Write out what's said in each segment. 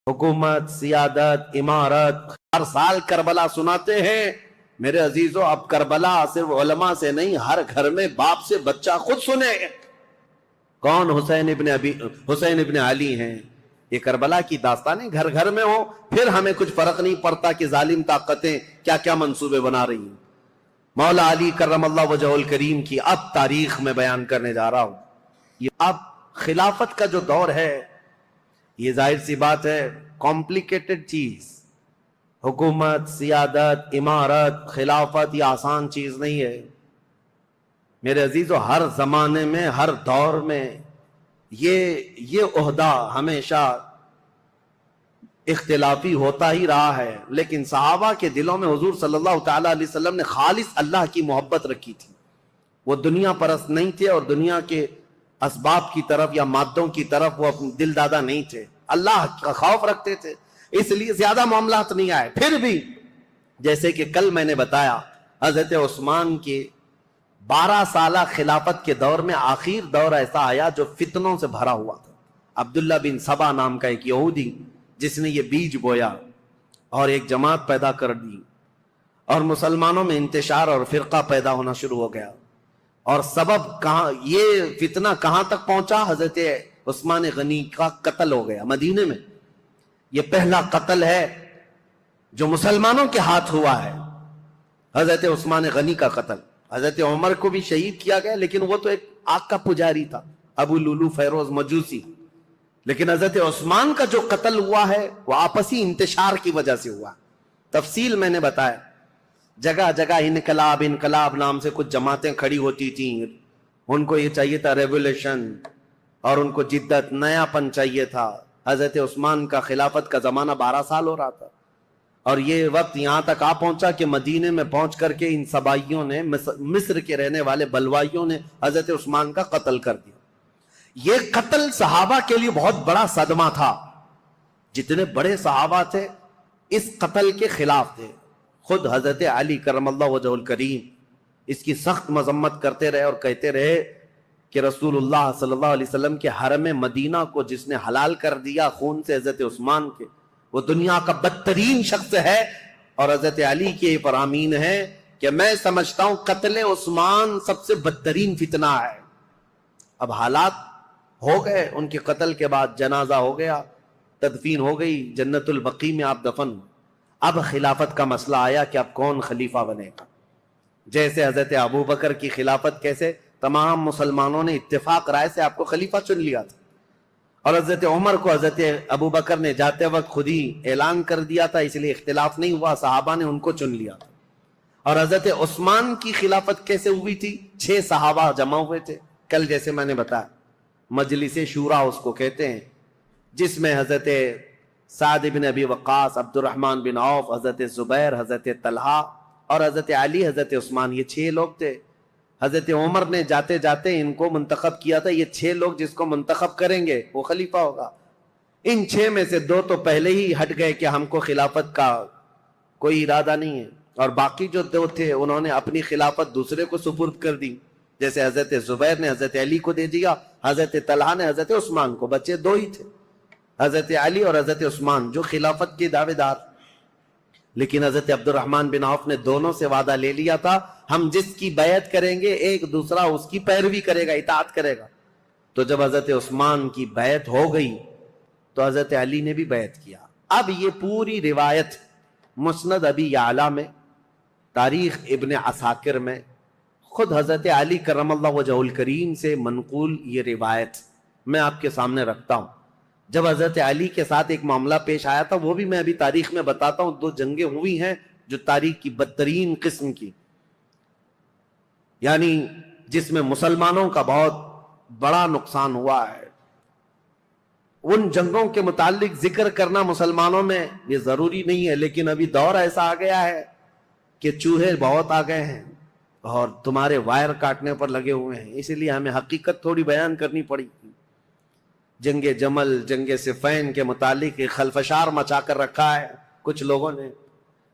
حکومت، سیادت، عمارت، ہر سال کربلا سناتے ہیں میرے عزیزوں. اب کربلا صرف علماء سے نہیں، ہر گھر میں باپ سے بچہ خود سنے. کون؟ حسین ابن علی ہیں. یہ کربلا کی داستانیں گھر گھر میں ہو، پھر ہمیں کچھ فرق نہیں پڑتا کہ ظالم طاقتیں کیا کیا منصوبے بنا رہی ہیں. مولا علی کرم اللہ وجہہ الکریم کی اب تاریخ میں بیان کرنے جا رہا ہوں. یہ اب خلافت کا جو دور ہے، یہ ظاہر سی بات ہے کمپلیکیٹڈ چیز. حکومت، سیادت، عمارت، خلافت یہ آسان چیز نہیں ہے میرے عزیزو. ہر زمانے میں، ہر دور میں یہ عہدہ ہمیشہ اختلافی ہوتا ہی رہا ہے. لیکن صحابہ کے دلوں میں حضور صلی اللہ تعالی علیہ وسلم نے خالص اللہ کی محبت رکھی تھی. وہ دنیا پرست نہیں تھے اور دنیا کے اسباب کی طرف یا مادوں کی طرف وہ دل دادا نہیں تھے. اللہ کا خوف رکھتے تھے، اس لیے زیادہ معاملات نہیں آئے. پھر بھی جیسے کہ کل میں نے بتایا، حضرت عثمان کے 12 سالہ خلافت کے دور میں آخر دور ایسا آیا جو فتنوں سے بھرا ہوا تھا. عبداللہ بن سبا نام کا ایک یہودی جس نے یہ بیج بویا اور ایک جماعت پیدا کر دی، اور مسلمانوں میں انتشار اور فرقہ پیدا ہونا شروع ہو گیا. اور سبب کہاں، یہ فتنہ کہاں تک پہنچا؟ حضرت عثمان غنی کا قتل ہو گیا مدینے میں. یہ پہلا قتل ہے جو مسلمانوں کے ہاتھ ہوا ہے، حضرت عثمان غنی کا قتل. حضرت عمر کو بھی شہید کیا گیا، لیکن وہ تو ایک آگ کا پجاری تھا، ابو لولو فیروز مجوسی. لیکن حضرت عثمان کا جو قتل ہوا ہے وہ آپسی انتشار کی وجہ سے ہوا. تفصیل میں نے بتایا. جگہ جگہ انقلاب نام سے کچھ جماعتیں کھڑی ہوتی تھیں. ان کو یہ چاہیے تھا ریولیوشن، اور ان کو جدت، نیا پن چاہیے تھا. حضرت عثمان کا خلافت کا زمانہ 12 سال ہو رہا تھا، اور یہ وقت یہاں تک آ پہنچا کہ مدینے میں پہنچ کر کے ان سبائیوں نے، مصر کے رہنے والے بلوائیوں نے حضرت عثمان کا قتل کر دیا. یہ قتل صحابہ کے لیے بہت بڑا صدمہ تھا. جتنے بڑے صحابہ تھے اس قتل کے خلاف تھے. خود حضرت علی کرم اللہ وجہہ الکریم اس کی سخت مذمت کرتے رہے اور کہتے رہے کہ رسول اللہ صلی اللہ علیہ وسلم کے حرم مدینہ کو جس نے حلال کر دیا خون سے حضرت عثمان کے، وہ دنیا کا بدترین شخص ہے. اور حضرت علی کے فرامین ہے کہ میں سمجھتا ہوں قتل عثمان سب سے بدترین فتنہ ہے. اب حالات ہو گئے، ان کے قتل کے بعد جنازہ ہو گیا، تدفین ہو گئی، جنت البقیع میں آپ دفن. اب خلافت کا مسئلہ آیا کہ اب کون خلیفہ بنے گا. جیسے حضرت ابو بکر کی خلافت، کیسے تمام مسلمانوں نے اتفاق رائے سے آپ کو خلیفہ چن لیا تھا، اور حضرت عمر کو حضرت ابو بکر نے جاتے وقت خود ہی اعلان کر دیا تھا، اس لیے اختلاف نہیں ہوا، صحابہ نے ان کو چن لیا تھا. اور حضرت عثمان کی خلافت کیسے ہوئی تھی؟ 6 صحابہ جمع ہوئے تھے. کل جیسے میں نے بتایا مجلس شورا اس کو کہتے ہیں، جس میں حضرت سعد بن ابی وقاص، عبد الرحمن بن عوف، حضرت زبیر، حضرت طلحہ اور حضرت علی، حضرت عثمان، یہ 6 لوگ تھے. حضرت عمر نے جاتے جاتے ان کو منتخب کیا تھا، یہ 6 لوگ جس کو منتخب کریں گے وہ خلیفہ ہوگا. ان 6 میں سے 2 تو پہلے ہی ہٹ گئے کہ ہم کو خلافت کا کوئی ارادہ نہیں ہے، اور باقی جو 2 تھے انہوں نے اپنی خلافت دوسرے کو سپرد کر دی. جیسے حضرت زبیر نے حضرت علی کو دے دیا، حضرت طلحہ نے حضرت عثمان کو. بچے 2 ہی تھے، حضرت علی اور حضرت عثمان، جو خلافت کے دعوے دار. لیکن حضرت عبد الرحمن بن عوف نے دونوں سے وعدہ لے لیا تھا، ہم جس کی بیعت کریں گے ایک دوسرا اس کی پیروی کرے گا، اطاعت کرے گا. تو جب حضرت عثمان کی بیعت ہو گئی تو حضرت علی نے بھی بیعت کیا. اب یہ پوری روایت مسند ابی یعلا میں، تاریخ ابن عساکر میں، خود حضرت علی کرم اللہ وجہہ الکریم سے منقول یہ روایت میں آپ کے سامنے رکھتا ہوں. جب حضرت علی کے ساتھ ایک معاملہ پیش آیا تھا، وہ بھی میں ابھی تاریخ میں بتاتا ہوں. 2 جنگیں ہوئی ہیں جو تاریخ کی بدترین قسم کی، یعنی جس میں مسلمانوں کا بہت بڑا نقصان ہوا ہے. ان جنگوں کے متعلق ذکر کرنا مسلمانوں میں یہ ضروری نہیں ہے، لیکن ابھی دور ایسا آ گیا ہے کہ چوہے بہت آ گئے ہیں اور تمہارے وائر کاٹنے پر لگے ہوئے ہیں، اس لیے ہمیں حقیقت تھوڑی بیان کرنی پڑی. جنگ جمل، جنگ صفین کے متعلق خلفشار مچا کر رکھا ہے کچھ لوگوں نے،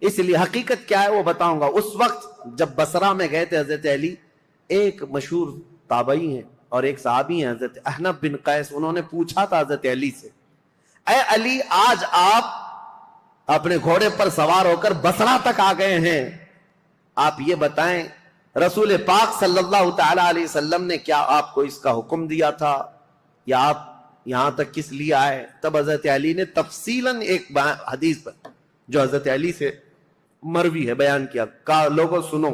اس لیے حقیقت کیا ہے وہ بتاؤں گا. اس وقت جب بصرہ میں گئے تھے حضرت علی، ایک مشہور تابعی ہیں اور ایک صحابی ہیں حضرت احنف بن قیس، انہوں نے پوچھا تھا حضرت علی سے، اے علی آج آپ اپنے گھوڑے پر سوار ہو کر بصرہ تک آ گئے ہیں، آپ یہ بتائیں رسول پاک صلی اللہ تعالی علیہ وسلم نے کیا آپ کو اس کا حکم دیا تھا، یا آپ یہاں تک کس لیے آئے؟ تب حضرت علی نے تفصیلاً ایک حدیث پر جو حضرت علی سے مروی ہے بیان کیا، کہا لوگوں سنو،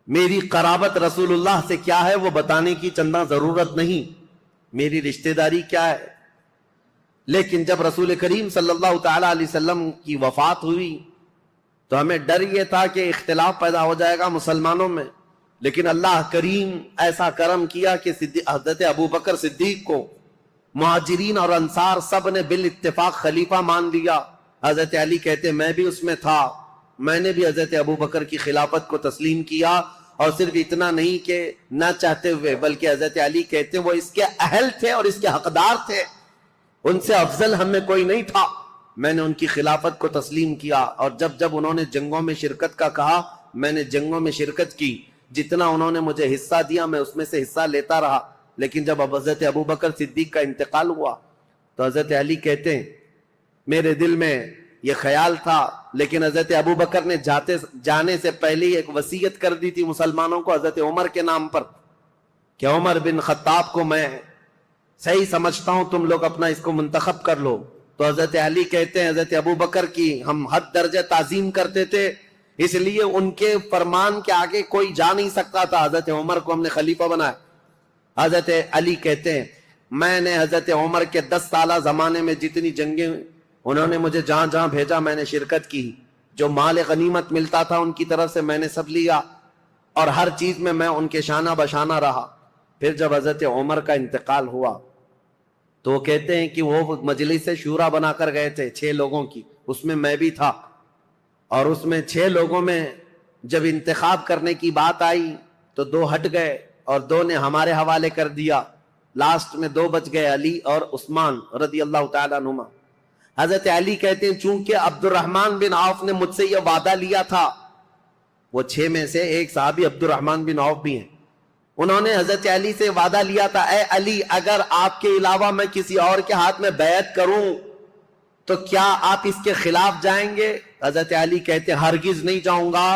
میری قرابت رسول اللہ سے کیا ہے وہ بتانے کی چندہ ضرورت نہیں، میری رشتہ داری کیا ہے، لیکن جب رسول کریم صلی اللہ تعالی علیہ وسلم کی وفات ہوئی تو ہمیں ڈر یہ تھا کہ اختلاف پیدا ہو جائے گا مسلمانوں میں، لیکن اللہ کریم ایسا کرم کیا کہ حضرت ابو بکر صدیق کو مہاجرین اور انصار سب نے بالاتفاق خلیفہ مان لیا۔ حضرت علی کہتے میں بھی اس میں تھا، میں نے بھی حضرت ابو بکر کی خلافت کو تسلیم کیا، اور صرف اتنا نہیں کہ نہ چاہتے ہوئے، بلکہ حضرت علی کہتے وہ اس کے اہل تھے اور اس کے حقدار تھے، ان سے افضل ہم میں کوئی نہیں تھا، میں نے ان کی خلافت کو تسلیم کیا۔ اور جب انہوں نے جنگوں میں شرکت کا کہا، میں نے جنگوں میں شرکت کی، جتنا انہوں نے مجھے حصہ دیا میں اس میں سے حصہ لیتا رہا، لیکن جب حضرت ابو بکر صدیق کا انتقال ہوا تو حضرت علی کہتے ہیں میرے دل میں یہ خیال تھا، لیکن حضرت ابو بکر نے جانے سے پہلے ایک وصیت کر دی تھی مسلمانوں کو حضرت عمر کے نام پر کہ عمر بن خطاب کو میں صحیح سمجھتا ہوں، تم لوگ اپنا اس کو منتخب کر لو۔ تو حضرت علی کہتے ہیں حضرت ابو بکر کی ہم حد درجہ تعظیم کرتے تھے، اس لیے ان کے فرمان کے آگے کوئی جا نہیں سکتا تھا، حضرت عمر کو ہم نے خلیفہ بنایا۔ حضرت علی کہتے ہیں میں نے حضرت عمر کے 10 سالہ زمانے میں جتنی جنگیں انہوں نے مجھے جہاں جہاں بھیجا میں نے شرکت کی، جو مال غنیمت ملتا تھا ان کی طرف سے میں نے سب لیا، اور ہر چیز میں ان کے شانہ بشانہ رہا۔ پھر جب حضرت عمر کا انتقال ہوا تو وہ کہتے ہیں کہ وہ مجلس سے شورا بنا کر گئے تھے 6 لوگوں کی، اس میں میں بھی تھا، اور اس میں 6 لوگوں میں جب انتخاب کرنے کی بات آئی تو 2 ہٹ گئے اور 2 نے ہمارے حوالے کر دیا، لاسٹ میں 2 بچ گئے، علی اور عثمان رضی اللہ تعالیٰ عنہما۔ حضرت علی کہتے ہیں چونکہ عبد الرحمن بن عوف نے مجھ سے یہ وعدہ لیا تھا، وہ 6 میں سے ایک صحابی عبد الرحمن بن عوف بھی ہیں، انہوں نے حضرت علی سے وعدہ لیا تھا اے علی اگر آپ کے علاوہ میں کسی اور کے ہاتھ میں بیعت کروں تو کیا آپ اس کے خلاف جائیں گے؟ حضرت علی کہتے ہیں ہرگز نہیں جاؤں گا،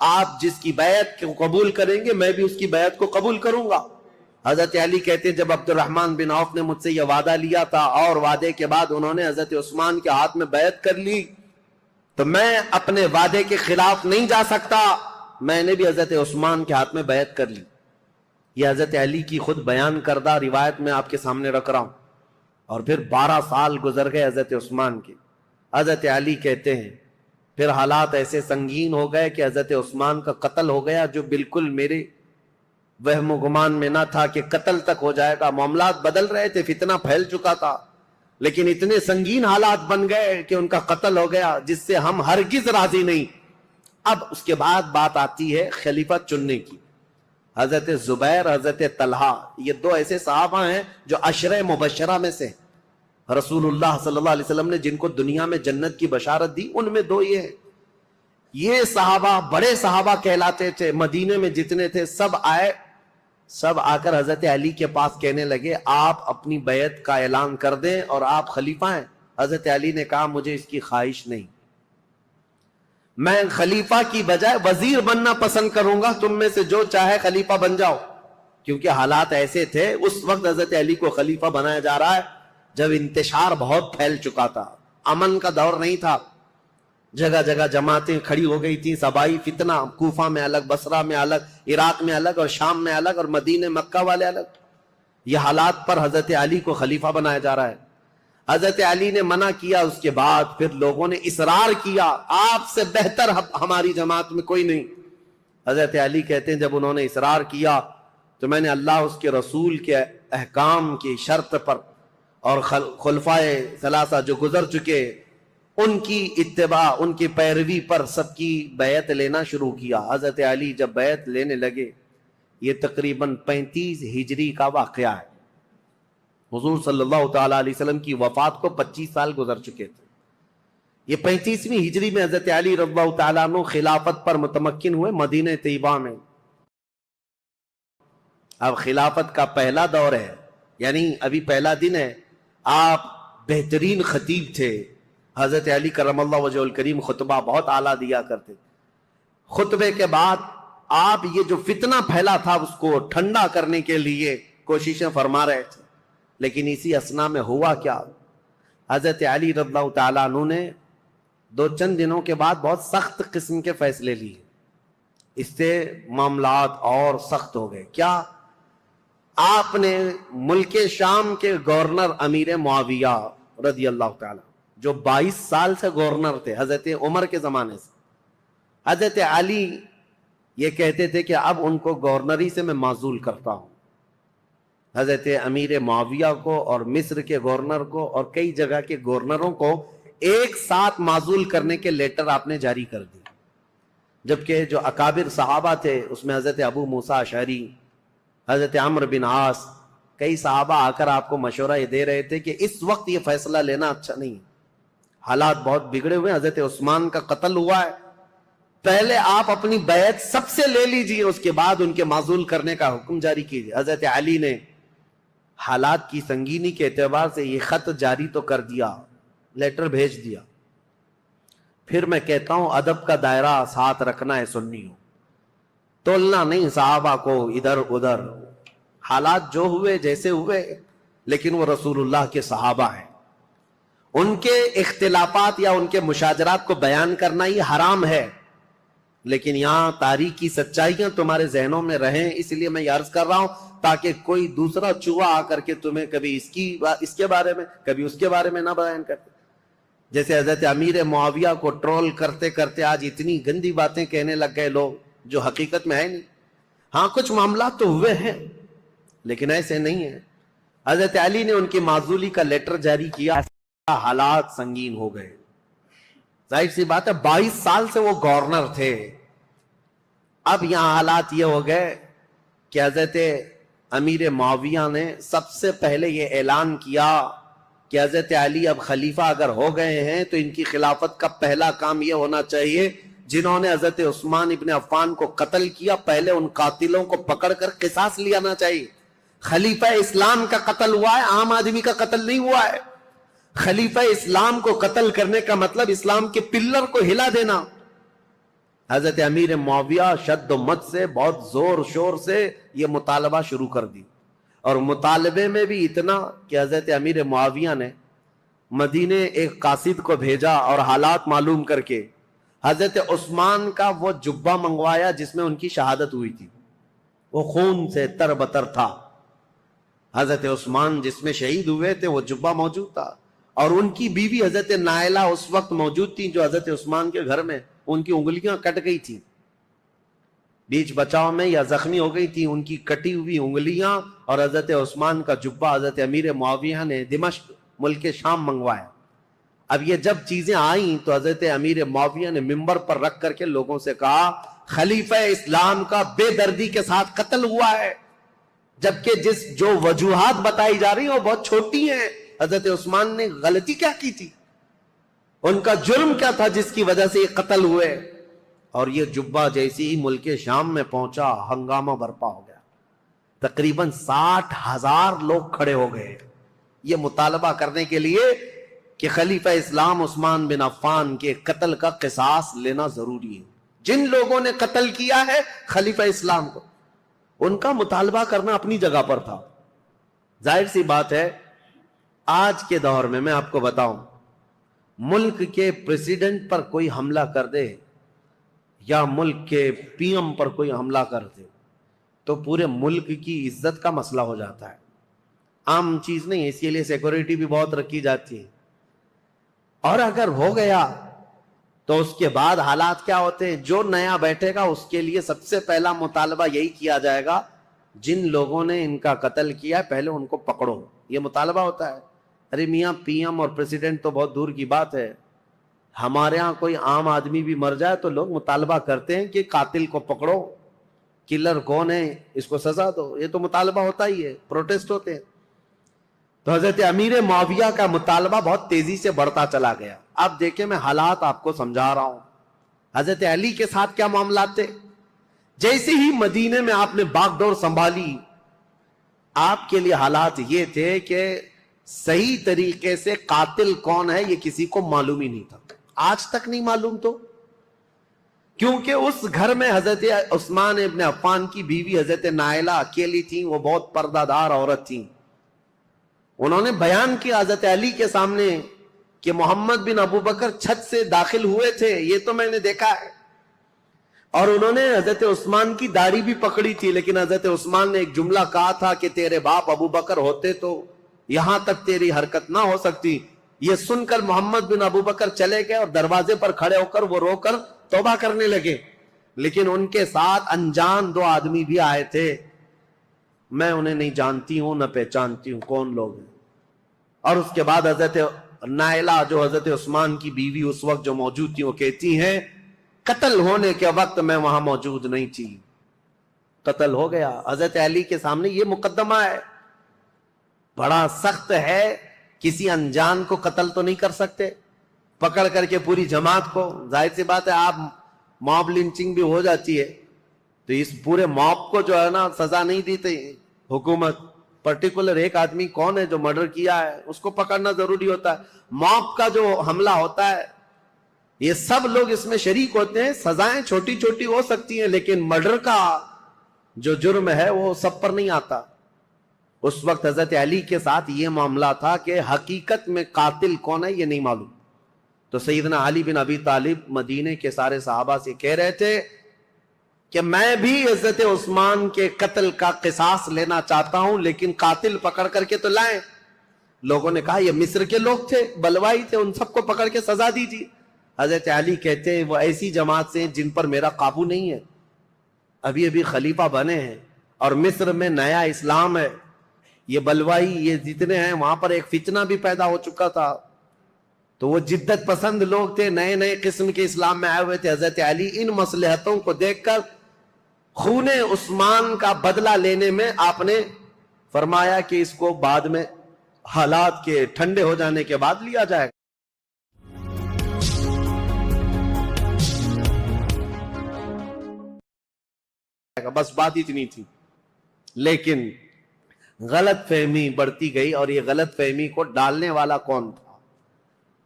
آپ جس کی بیعت کو قبول کریں گے میں بھی اس کی بیعت کو قبول کروں گا۔ حضرت علی کہتے ہیں جب عبد الرحمن بن عوف نے مجھ سے یہ وعدہ لیا تھا اور وعدے کے بعد انہوں نے حضرت عثمان کے ہاتھ میں بیعت کر لی تو میں اپنے وعدے کے خلاف نہیں جا سکتا، میں نے بھی حضرت عثمان کے ہاتھ میں بیعت کر لی۔ یہ حضرت علی کی خود بیان کردہ روایت میں آپ کے سامنے رکھ رہا ہوں۔ اور پھر 12 سال گزر گئے حضرت عثمان کے۔ حضرت علی کہتے ہیں پھر حالات ایسے سنگین ہو گئے کہ حضرت عثمان کا قتل ہو گیا، جو بالکل میرے وہم و گمان میں نہ تھا کہ قتل تک ہو جائے گا۔ معاملات بدل رہے تھے، فتنہ پھیل چکا تھا، لیکن اتنے سنگین حالات بن گئے کہ ان کا قتل ہو گیا، جس سے ہم ہرگز راضی نہیں۔ اب اس کے بعد بات آتی ہے خلیفہ چننے کی۔ حضرت زبیر، حضرت طلحہ، یہ 2 ایسے صحابہ ہیں جو عشرہ مبشرہ میں سے رسول اللہ صلی اللہ علیہ وسلم نے جن کو دنیا میں جنت کی بشارت دی، ان میں 2 یہ ہیں۔ یہ صحابہ بڑے صحابہ کہلاتے تھے، مدینے میں جتنے تھے سب آئے، سب آ کر حضرت علی کے پاس کہنے لگے آپ اپنی بیعت کا اعلان کر دیں اور آپ خلیفہ ہیں۔ حضرت علی نے کہا مجھے اس کی خواہش نہیں، میں خلیفہ کی بجائے وزیر بننا پسند کروں گا، تم میں سے جو چاہے خلیفہ بن جاؤ۔ کیونکہ حالات ایسے تھے اس وقت حضرت علی کو خلیفہ بنایا جا رہا ہے جب انتشار بہت پھیل چکا تھا، امن کا دور نہیں تھا، جگہ جگہ جماعتیں کھڑی ہو گئی تھیں، سبائی فتنہ، کوفہ میں الگ، بصرہ میں الگ، عراق میں الگ، اور شام میں الگ، اور مدینہ مکہ والے الگ۔ یہ حالات پر حضرت علی کو خلیفہ بنایا جا رہا ہے۔ حضرت علی نے منع کیا، اس کے بعد پھر لوگوں نے اصرار کیا آپ سے بہتر ہماری جماعت میں کوئی نہیں۔ حضرت علی کہتے ہیں جب انہوں نے اصرار کیا تو میں نے اللہ اس کے رسول کے احکام کی شرط پر اور خلفائے ثلاثہ جو گزر چکے ان کی اتباع، ان کی پیروی پر سب کی بیعت لینا شروع کیا۔ حضرت علی جب بیعت لینے لگے، یہ تقریباً 35 ہجری کا واقعہ ہے، حضور صلی اللہ تعالیٰ علیہ وسلم کی وفات کو 25 سال گزر چکے تھے۔ یہ 35ویں ہجری میں حضرت علی رضی اللہ تعالیٰ عنہ خلافت پر متمکن ہوئے مدینہ طیبہ میں۔ اب خلافت کا پہلا دور ہے، یعنی ابھی پہلا دن ہے، آپ بہترین خطیب تھے. حضرت علی کرم اللہ وجہ الکریم خطبہ بہت اعلیٰ دیا کرتے. خطبے کے بعد آپ یہ جو فتنہ پھیلا تھا اس کو ٹھنڈا کرنے کے لیے کوششیں فرما رہے تھے. لیکن اسی اثنا میں ہوا کیا, حضرت علی رضی اللہ تعالیٰ عنہ نے دو چند دنوں کے بعد بہت سخت قسم کے فیصلے لیے. اس سے معاملات اور سخت ہو گئے. کیا؟ آپ نے ملک شام کے گورنر امیر معاویہ رضی اللہ تعالیٰ, جو 22 سال سے گورنر تھے حضرت عمر کے زمانے سے, حضرت علی یہ کہتے تھے کہ اب ان کو گورنری سے میں معزول کرتا ہوں. حضرت امیر معاویہ کو اور مصر کے گورنر کو اور کئی جگہ کے گورنروں کو ایک ساتھ معزول کرنے کے لیٹر آپ نے جاری کر دی. جبکہ جو اکابر صحابہ تھے اس میں حضرت ابو موسیٰ اشعری, حضرت عمرو بن عاص, کئی صحابہ آ کر آپ کو مشورہ یہ دے رہے تھے کہ اس وقت یہ فیصلہ لینا اچھا نہیں, حالات بہت بگڑے ہوئے. حضرت عثمان کا قتل ہوا ہے, پہلے آپ اپنی بیعت سب سے لے لیجئے, اس کے بعد ان کے معزول کرنے کا حکم جاری کیجئے. حضرت علی نے حالات کی سنگینی کے اعتبار سے یہ خط جاری تو کر دیا, لیٹر بھیج دیا. پھر میں کہتا ہوں ادب کا دائرہ ساتھ رکھنا ہے سنیوں, تولنا نہیں صحابہ کو ادھر ادھر. حالات جو ہوئے جیسے ہوئے, لیکن وہ رسول اللہ کے صحابہ ہیں. ان کے اختلافات یا ان کے مشاجرات کو بیان کرنا ہی حرام ہے, لیکن یہاں تاریخی سچائیاں تمہارے ذہنوں میں رہیں, اس لیے میں یہ عرض کر رہا ہوں تاکہ کوئی دوسرا چوہا آ کر کے تمہیں کبھی اس کے بارے میں کبھی اس کے بارے میں نہ بیان کرتے. جیسے حضرت امیر معاویہ کو ٹرول کرتے کرتے آج اتنی گندی باتیں کہنے لگ گئے لوگ جو حقیقت میں ہے نہیں. ہاں کچھ معاملات تو ہوئے ہیں لیکن ایسے نہیں ہیں. حضرت علی نے ان کی معزولی کا لیٹر جاری کیا, حالات سنگین ہو گئے. ظاہر سی بات ہے 22 سال سے وہ گورنر تھے. اب یہاں حالات یہ ہو گئے کہ حضرت امیر معاویہ نے سب سے پہلے یہ اعلان کیا کہ حضرت علی اب خلیفہ اگر ہو گئے ہیں تو ان کی خلافت کا پہلا کام یہ ہونا چاہیے جنہوں نے حضرت عثمان ابن عفان کو قتل کیا, پہلے ان قاتلوں کو پکڑ کر قصاص لینا چاہیے. خلیفہ اسلام کا قتل ہوا ہے, عام آدمی کا قتل نہیں ہوا ہے. خلیفہ اسلام کو قتل کرنے کا مطلب اسلام کے پلر کو ہلا دینا. حضرت امیر معاویہ شد و مت سے بہت زور شور سے یہ مطالبہ شروع کر دی, اور مطالبے میں بھی اتنا کہ حضرت امیر معاویہ نے مدینے ایک قاصد کو بھیجا اور حالات معلوم کر کے حضرت عثمان کا وہ جبہ منگوایا جس میں ان کی شہادت ہوئی تھی. وہ خون سے تر بتر تھا. حضرت عثمان جس میں شہید ہوئے تھے وہ جبہ موجود تھا, اور ان کی بیوی حضرت نائلہ اس وقت موجود تھی جو حضرت عثمان کے گھر میں ان کی انگلیاں کٹ گئی تھی, بیچ بچاؤ میں یا زخمی ہو گئی تھی. ان کی کٹی ہوئی انگلیاں اور حضرت عثمان کا جبہ حضرت امیر معاویہ نے دمشق ملک شام منگوایا. اب یہ جب چیزیں آئیں تو حضرت امیر معاویہ نے منبر پر رکھ کر کے لوگوں سے کہا خلیفہ اسلام کا بے دردی کے ساتھ قتل ہوا ہے, جبکہ جو وجوہات بتائی جا رہی ہیں وہ بہت چھوٹی ہیں. حضرت عثمان نے غلطی کیا کی تھی, ان کا جرم کیا تھا جس کی وجہ سے یہ قتل ہوئے. اور یہ جبہ جیسی ہی ملک شام میں پہنچا, ہنگامہ برپا ہو گیا. تقریباً 60,000 لوگ کھڑے ہو گئے یہ مطالبہ کرنے کے لیے کہ خلیفہ اسلام عثمان بن عفان کے قتل کا قصاص لینا ضروری ہے. جن لوگوں نے قتل کیا ہے خلیفہ اسلام کو, ان کا مطالبہ کرنا اپنی جگہ پر تھا. ظاہر سی بات ہے آج کے دور میں آپ کو بتاؤں, ملک کے پریزیڈنٹ پر کوئی حملہ کر دے یا ملک کے پی ایم پر کوئی حملہ کر دے تو پورے ملک کی عزت کا مسئلہ ہو جاتا ہے. عام چیز نہیں ہے, اس کے لیے سیکورٹی بھی بہت رکھی جاتی ہے. اور اگر ہو گیا تو اس کے بعد حالات کیا ہوتے ہیں, جو نیا بیٹھے گا اس کے لیے سب سے پہلا مطالبہ یہی کیا جائے گا جن لوگوں نے ان کا قتل کیا پہلے ان کو پکڑو. یہ مطالبہ ہوتا ہے. ارے میاں پی ایم اور پریزیڈنٹ تو بہت دور کی بات ہے, ہمارے ہاں کوئی عام آدمی بھی مر جائے تو لوگ مطالبہ کرتے ہیں کہ قاتل کو پکڑو, کلر کون ہے اس کو سزا دو. یہ تو مطالبہ ہوتا ہی ہے, پروٹیسٹ ہوتے ہیں. تو حضرت امیر معاویہ کا مطالبہ بہت تیزی سے بڑھتا چلا گیا. اب دیکھیں میں حالات آپ کو سمجھا رہا ہوں. حضرت علی کے ساتھ کیا معاملات تھے. جیسے ہی مدینے میں آپ نے باغ ڈور سنبھالی, آپ کے لیے حالات یہ تھے کہ صحیح طریقے سے قاتل کون ہے یہ کسی کو معلوم ہی نہیں تھا، آج تک نہیں معلوم، تو کیونکہ اس گھر میں حضرت عثمان ابن عفان کی بیوی حضرت نائلہ اکیلی تھیں، وہ بہت پردہ دار عورت تھیں. انہوں نے بیان کیا حضرت علی کے سامنے کہ محمد بن ابو بکر چھت سے داخل ہوئے تھے، یہ تو میں نے دیکھا ہے. اور انہوں نے حضرت عثمان کی داڑھی بھی پکڑی تھی، لیکن حضرت عثمان نے ایک جملہ کہا تھا کہ تیرے باپ ابو بکر ہوتے تو یہاں تک تیری حرکت نہ ہو سکتی. یہ سن کر محمد بن ابو بکر چلے گئے اور دروازے پر کھڑے ہو کر وہ رو کر توبہ کرنے لگے. لیکن ان کے ساتھ انجان دو آدمی بھی آئے تھے، میں انہیں نہیں جانتی ہوں نہ پہچانتی ہوں کون لوگ ہیں. اور اس کے بعد حضرت نائلہ جو حضرت عثمان کی بیوی اس وقت جو موجود تھی وہ کہتی ہیں قتل ہونے کے وقت میں وہاں موجود نہیں تھی، قتل ہو گیا. حضرت علی کے سامنے یہ مقدمہ ہے، بڑا سخت ہے، کسی انجان کو قتل تو نہیں کر سکتے پکڑ کر کے پوری جماعت کو. ظاہر سی بات ہے آپ موب لنچنگ بھی ہو جاتی ہے تو اس پورے موب کو جو ہے نا سزا نہیں دیتے حکومت، پرٹیکولر ایک آدمی کون ہے جو مرڈر کیا ہے اس کو پکڑنا ضروری ہوتا ہے. موب کا جو حملہ ہوتا ہے یہ سب لوگ اس میں شریک ہوتے ہیں. سزائیں چھوٹی چھوٹی ہو سکتی ہیں لیکن مرڈر کا جو جرم ہے وہ سب پر نہیں آتا. اس وقت حضرت علی کے ساتھ یہ معاملہ تھا کہ حقیقت میں قاتل کون ہے یہ نہیں معلوم. تو سیدنا علی بن ابی طالب مدینے کے سارے صحابہ سے کہہ رہے تھے کہ میں بھی حضرت عثمان کے قتل کا قصاص لینا چاہتا ہوں، لیکن قاتل پکڑ کر کے تو لائیں. لوگوں نے کہا یہ مصر کے لوگ تھے، بلوائی تھے، ان سب کو پکڑ کے سزا دیجیے. حضرت علی کہتے ہیں وہ ایسی جماعت سے جن پر میرا قابو نہیں ہے، ابھی ابھی خلیفہ بنے ہیں اور مصر میں نیا اسلام ہے. یہ بلوائی یہ جتنے ہیں وہاں پر ایک فتنہ بھی پیدا ہو چکا تھا، تو وہ جدت پسند لوگ تھے، نئے نئے قسم کے اسلام میں آئے ہوئے تھے. حضرت علی ان مصلحتوں کو دیکھ کر خون عثمان کا بدلہ لینے میں آپ نے فرمایا کہ اس کو بعد میں حالات کے ٹھنڈے ہو جانے کے بعد لیا جائے گا. بس بات اتنی تھی. لیکن غلط فہمی بڑھتی گئی اور یہ غلط فہمی کو ڈالنے والا کون تھا؟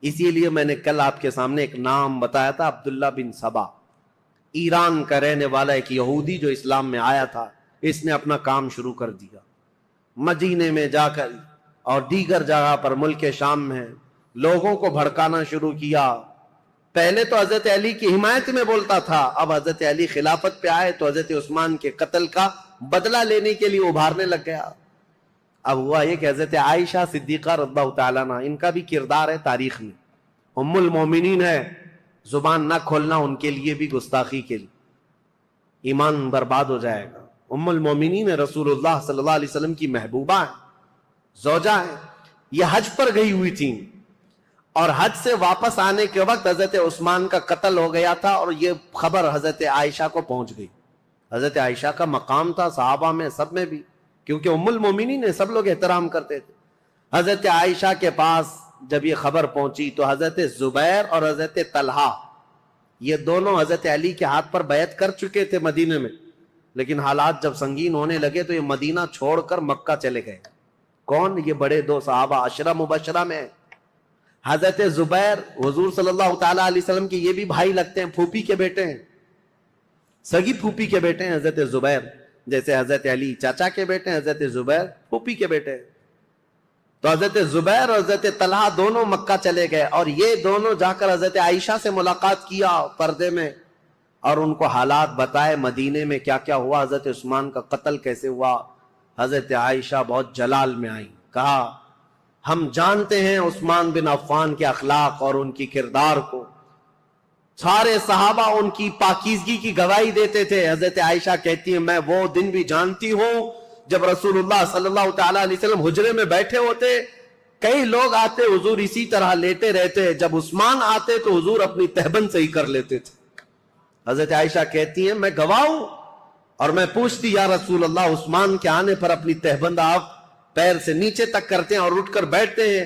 اسی لیے میں نے کل آپ کے سامنے ایک نام بتایا تھا، عبداللہ بن سبا، ایران کا رہنے والا ایک یہودی جو اسلام میں آیا تھا. اس نے اپنا کام شروع کر دیا مدینے میں جا کر اور دیگر جگہ پر ملک شام میں لوگوں کو بھڑکانا شروع کیا. پہلے تو حضرت علی کی حمایت میں بولتا تھا، اب حضرت علی خلافت پہ آئے تو حضرت عثمان کے قتل کا بدلہ لینے کے لیے ابھارنے لگ گیا. اب ہوا یہ کہ حضرت عائشہ صدیقہ رضی اللہ تعالیٰ عنہ، ان کا بھی کردار ہے تاریخ میں، ام المومنین ہے، زبان نہ کھولنا ان کے لیے بھی گستاخی کے لیے، ایمان برباد ہو جائے گا. ام المومنین رسول اللہ صلی اللہ علیہ وسلم کی محبوبہ ہیں، زوجہ ہیں. یہ حج پر گئی ہوئی تھیں اور حج سے واپس آنے کے وقت حضرت عثمان کا قتل ہو گیا تھا اور یہ خبر حضرت عائشہ کو پہنچ گئی. حضرت عائشہ کا مقام تھا صحابہ میں سب میں بھی، کیونکہ ام المومنین نے سب لوگ احترام کرتے تھے. حضرت عائشہ کے پاس جب یہ خبر پہنچی تو حضرت زبیر اور حضرت طلحہ یہ دونوں حضرت علی کے ہاتھ پر بیعت کر چکے تھے مدینے میں، لیکن حالات جب سنگین ہونے لگے تو یہ مدینہ چھوڑ کر مکہ چلے گئے. کون؟ یہ بڑے دو صحابہ عشرہ مبشرہ میں. حضرت زبیر حضور صلی اللہ تعالیٰ علیہ وسلم کے یہ بھی بھائی لگتے ہیں، پھوپھی کے بیٹے ہیں، سگی پھوپھی کے بیٹے ہیں حضرت زبیر. جیسے حضرت علی چاچا کے بیٹے ہیں، حضرت زبیر پھوپھی کے بیٹے ہیں. تو حضرت زبیر اور حضرت طلحہ دونوں مکہ چلے گئے اور یہ دونوں جا کر حضرت عائشہ سے ملاقات کیا پردے میں اور ان کو حالات بتائے مدینے میں کیا کیا ہوا، حضرت عثمان کا قتل کیسے ہوا. حضرت عائشہ بہت جلال میں آئیں، کہا ہم جانتے ہیں عثمان بن عفان کے اخلاق اور ان کی کردار کو، سارے صحابہ ان کی پاکیزگی کی گواہی دیتے تھے. حضرت عائشہ کہتی ہیں میں وہ دن بھی جانتی ہوں جب رسول اللہ صلی اللہ تعالیٰ علیہ وسلم حجرے میں بیٹھے ہوتے، کئی لوگ آتے حضور اسی طرح لیٹے رہتے، جب عثمان آتے تو حضور اپنی تہبند سے ہی کر لیتے تھے. حضرت عائشہ کہتی ہیں میں گواہ ہوں اور میں پوچھتی یا رسول اللہ عثمان کے آنے پر اپنی تہبند آپ پیر سے نیچے تک کرتے ہیں اور اٹھ کر بیٹھتے ہیں،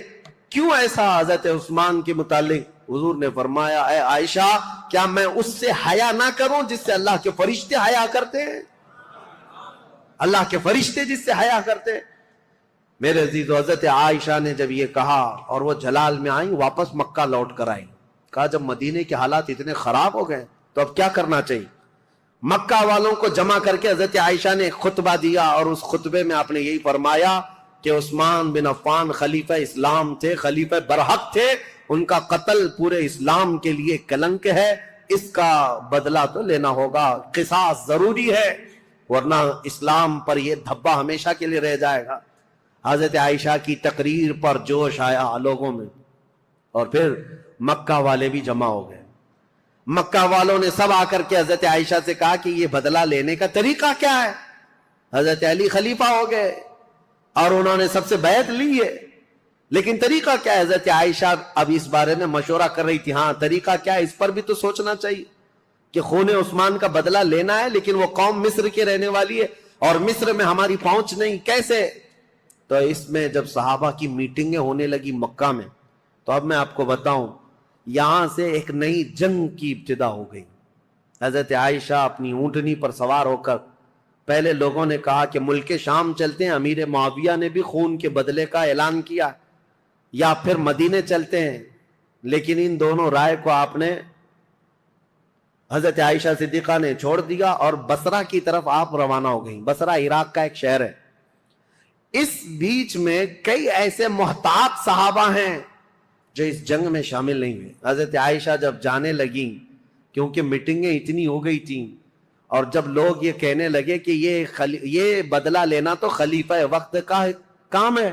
کیوں ایسا؟ حضرت عثمان کے متعلق حضور نے فرمایا اے عائشہ کیا میں اس سے حیا نہ کروں جس سے اللہ کے فرشتے حیا کرتے ہیں؟ اللہ کے فرشتے جس سے حیا کرتے ہیں. میرے عزیز، حضرت عائشہ نے جب یہ کہا اور وہ جلال میں آئیں، واپس مکہ لوٹ کر آئیں، کہا جب مدینے کے حالات اتنے خراب ہو گئے تو اب کیا کرنا چاہیے؟ مکہ والوں کو جمع کر کے حضرت عائشہ نے ایک خطبہ دیا، اور اس خطبے میں آپ نے یہی فرمایا کہ عثمان بن عفان خلیفہ اسلام تھے، خلیفہ برحق تھے، ان کا قتل پورے اسلام کے لیے کلنک ہے، اس کا بدلہ تو لینا ہوگا، قصاص ضروری ہے، ورنہ اسلام پر یہ دھبا ہمیشہ کے لیے رہ جائے گا۔ حضرت عائشہ کی تقریر پر جوش آیا لوگوں میں، اور پھر مکہ والے بھی جمع ہو گئے۔ مکہ والوں نے سب آ کر کے حضرت عائشہ سے کہا کہ یہ بدلہ لینے کا طریقہ کیا ہے؟ حضرت علی خلیفہ ہو گئے اور انہوں نے سب سے بیعت لی ہے، لیکن طریقہ کیا ہے؟ حضرت عائشہ اب اس بارے میں مشورہ کر رہی تھی، ہاں طریقہ کیا ہے، اس پر بھی تو سوچنا چاہیے کہ خون عثمان کا بدلہ لینا ہے، لیکن وہ قوم مصر کے رہنے والی ہے اور مصر میں ہماری پہنچ نہیں، کیسے؟ تو اس میں جب صحابہ کی میٹنگیں ہونے لگی مکہ میں، تو اب میں آپ کو بتاؤں، یہاں سے ایک نئی جنگ کی ابتدا ہو گئی۔ حضرت عائشہ اپنی اونٹنی پر سوار ہو کر، پہلے لوگوں نے کہا کہ ملک شام چلتے ہیں، امیر معاویہ نے بھی خون کے بدلے کا اعلان کیا، یا پھر مدینے چلتے ہیں، لیکن ان دونوں رائے کو آپ نے، حضرت عائشہ صدیقہ نے چھوڑ دیا اور بصرہ کی طرف آپ روانہ ہو گئیں۔ بصرہ عراق کا ایک شہر ہے۔ اس بیچ میں کئی ایسے محتاط صحابہ ہیں جو اس جنگ میں شامل نہیں ہوئے۔ حضرت عائشہ جب جانے لگیں، کیونکہ میٹنگیں اتنی ہو گئی تھیں، اور جب لوگ یہ کہنے لگے کہ یہ بدلہ لینا تو خلیفہ وقت کا کام ہے،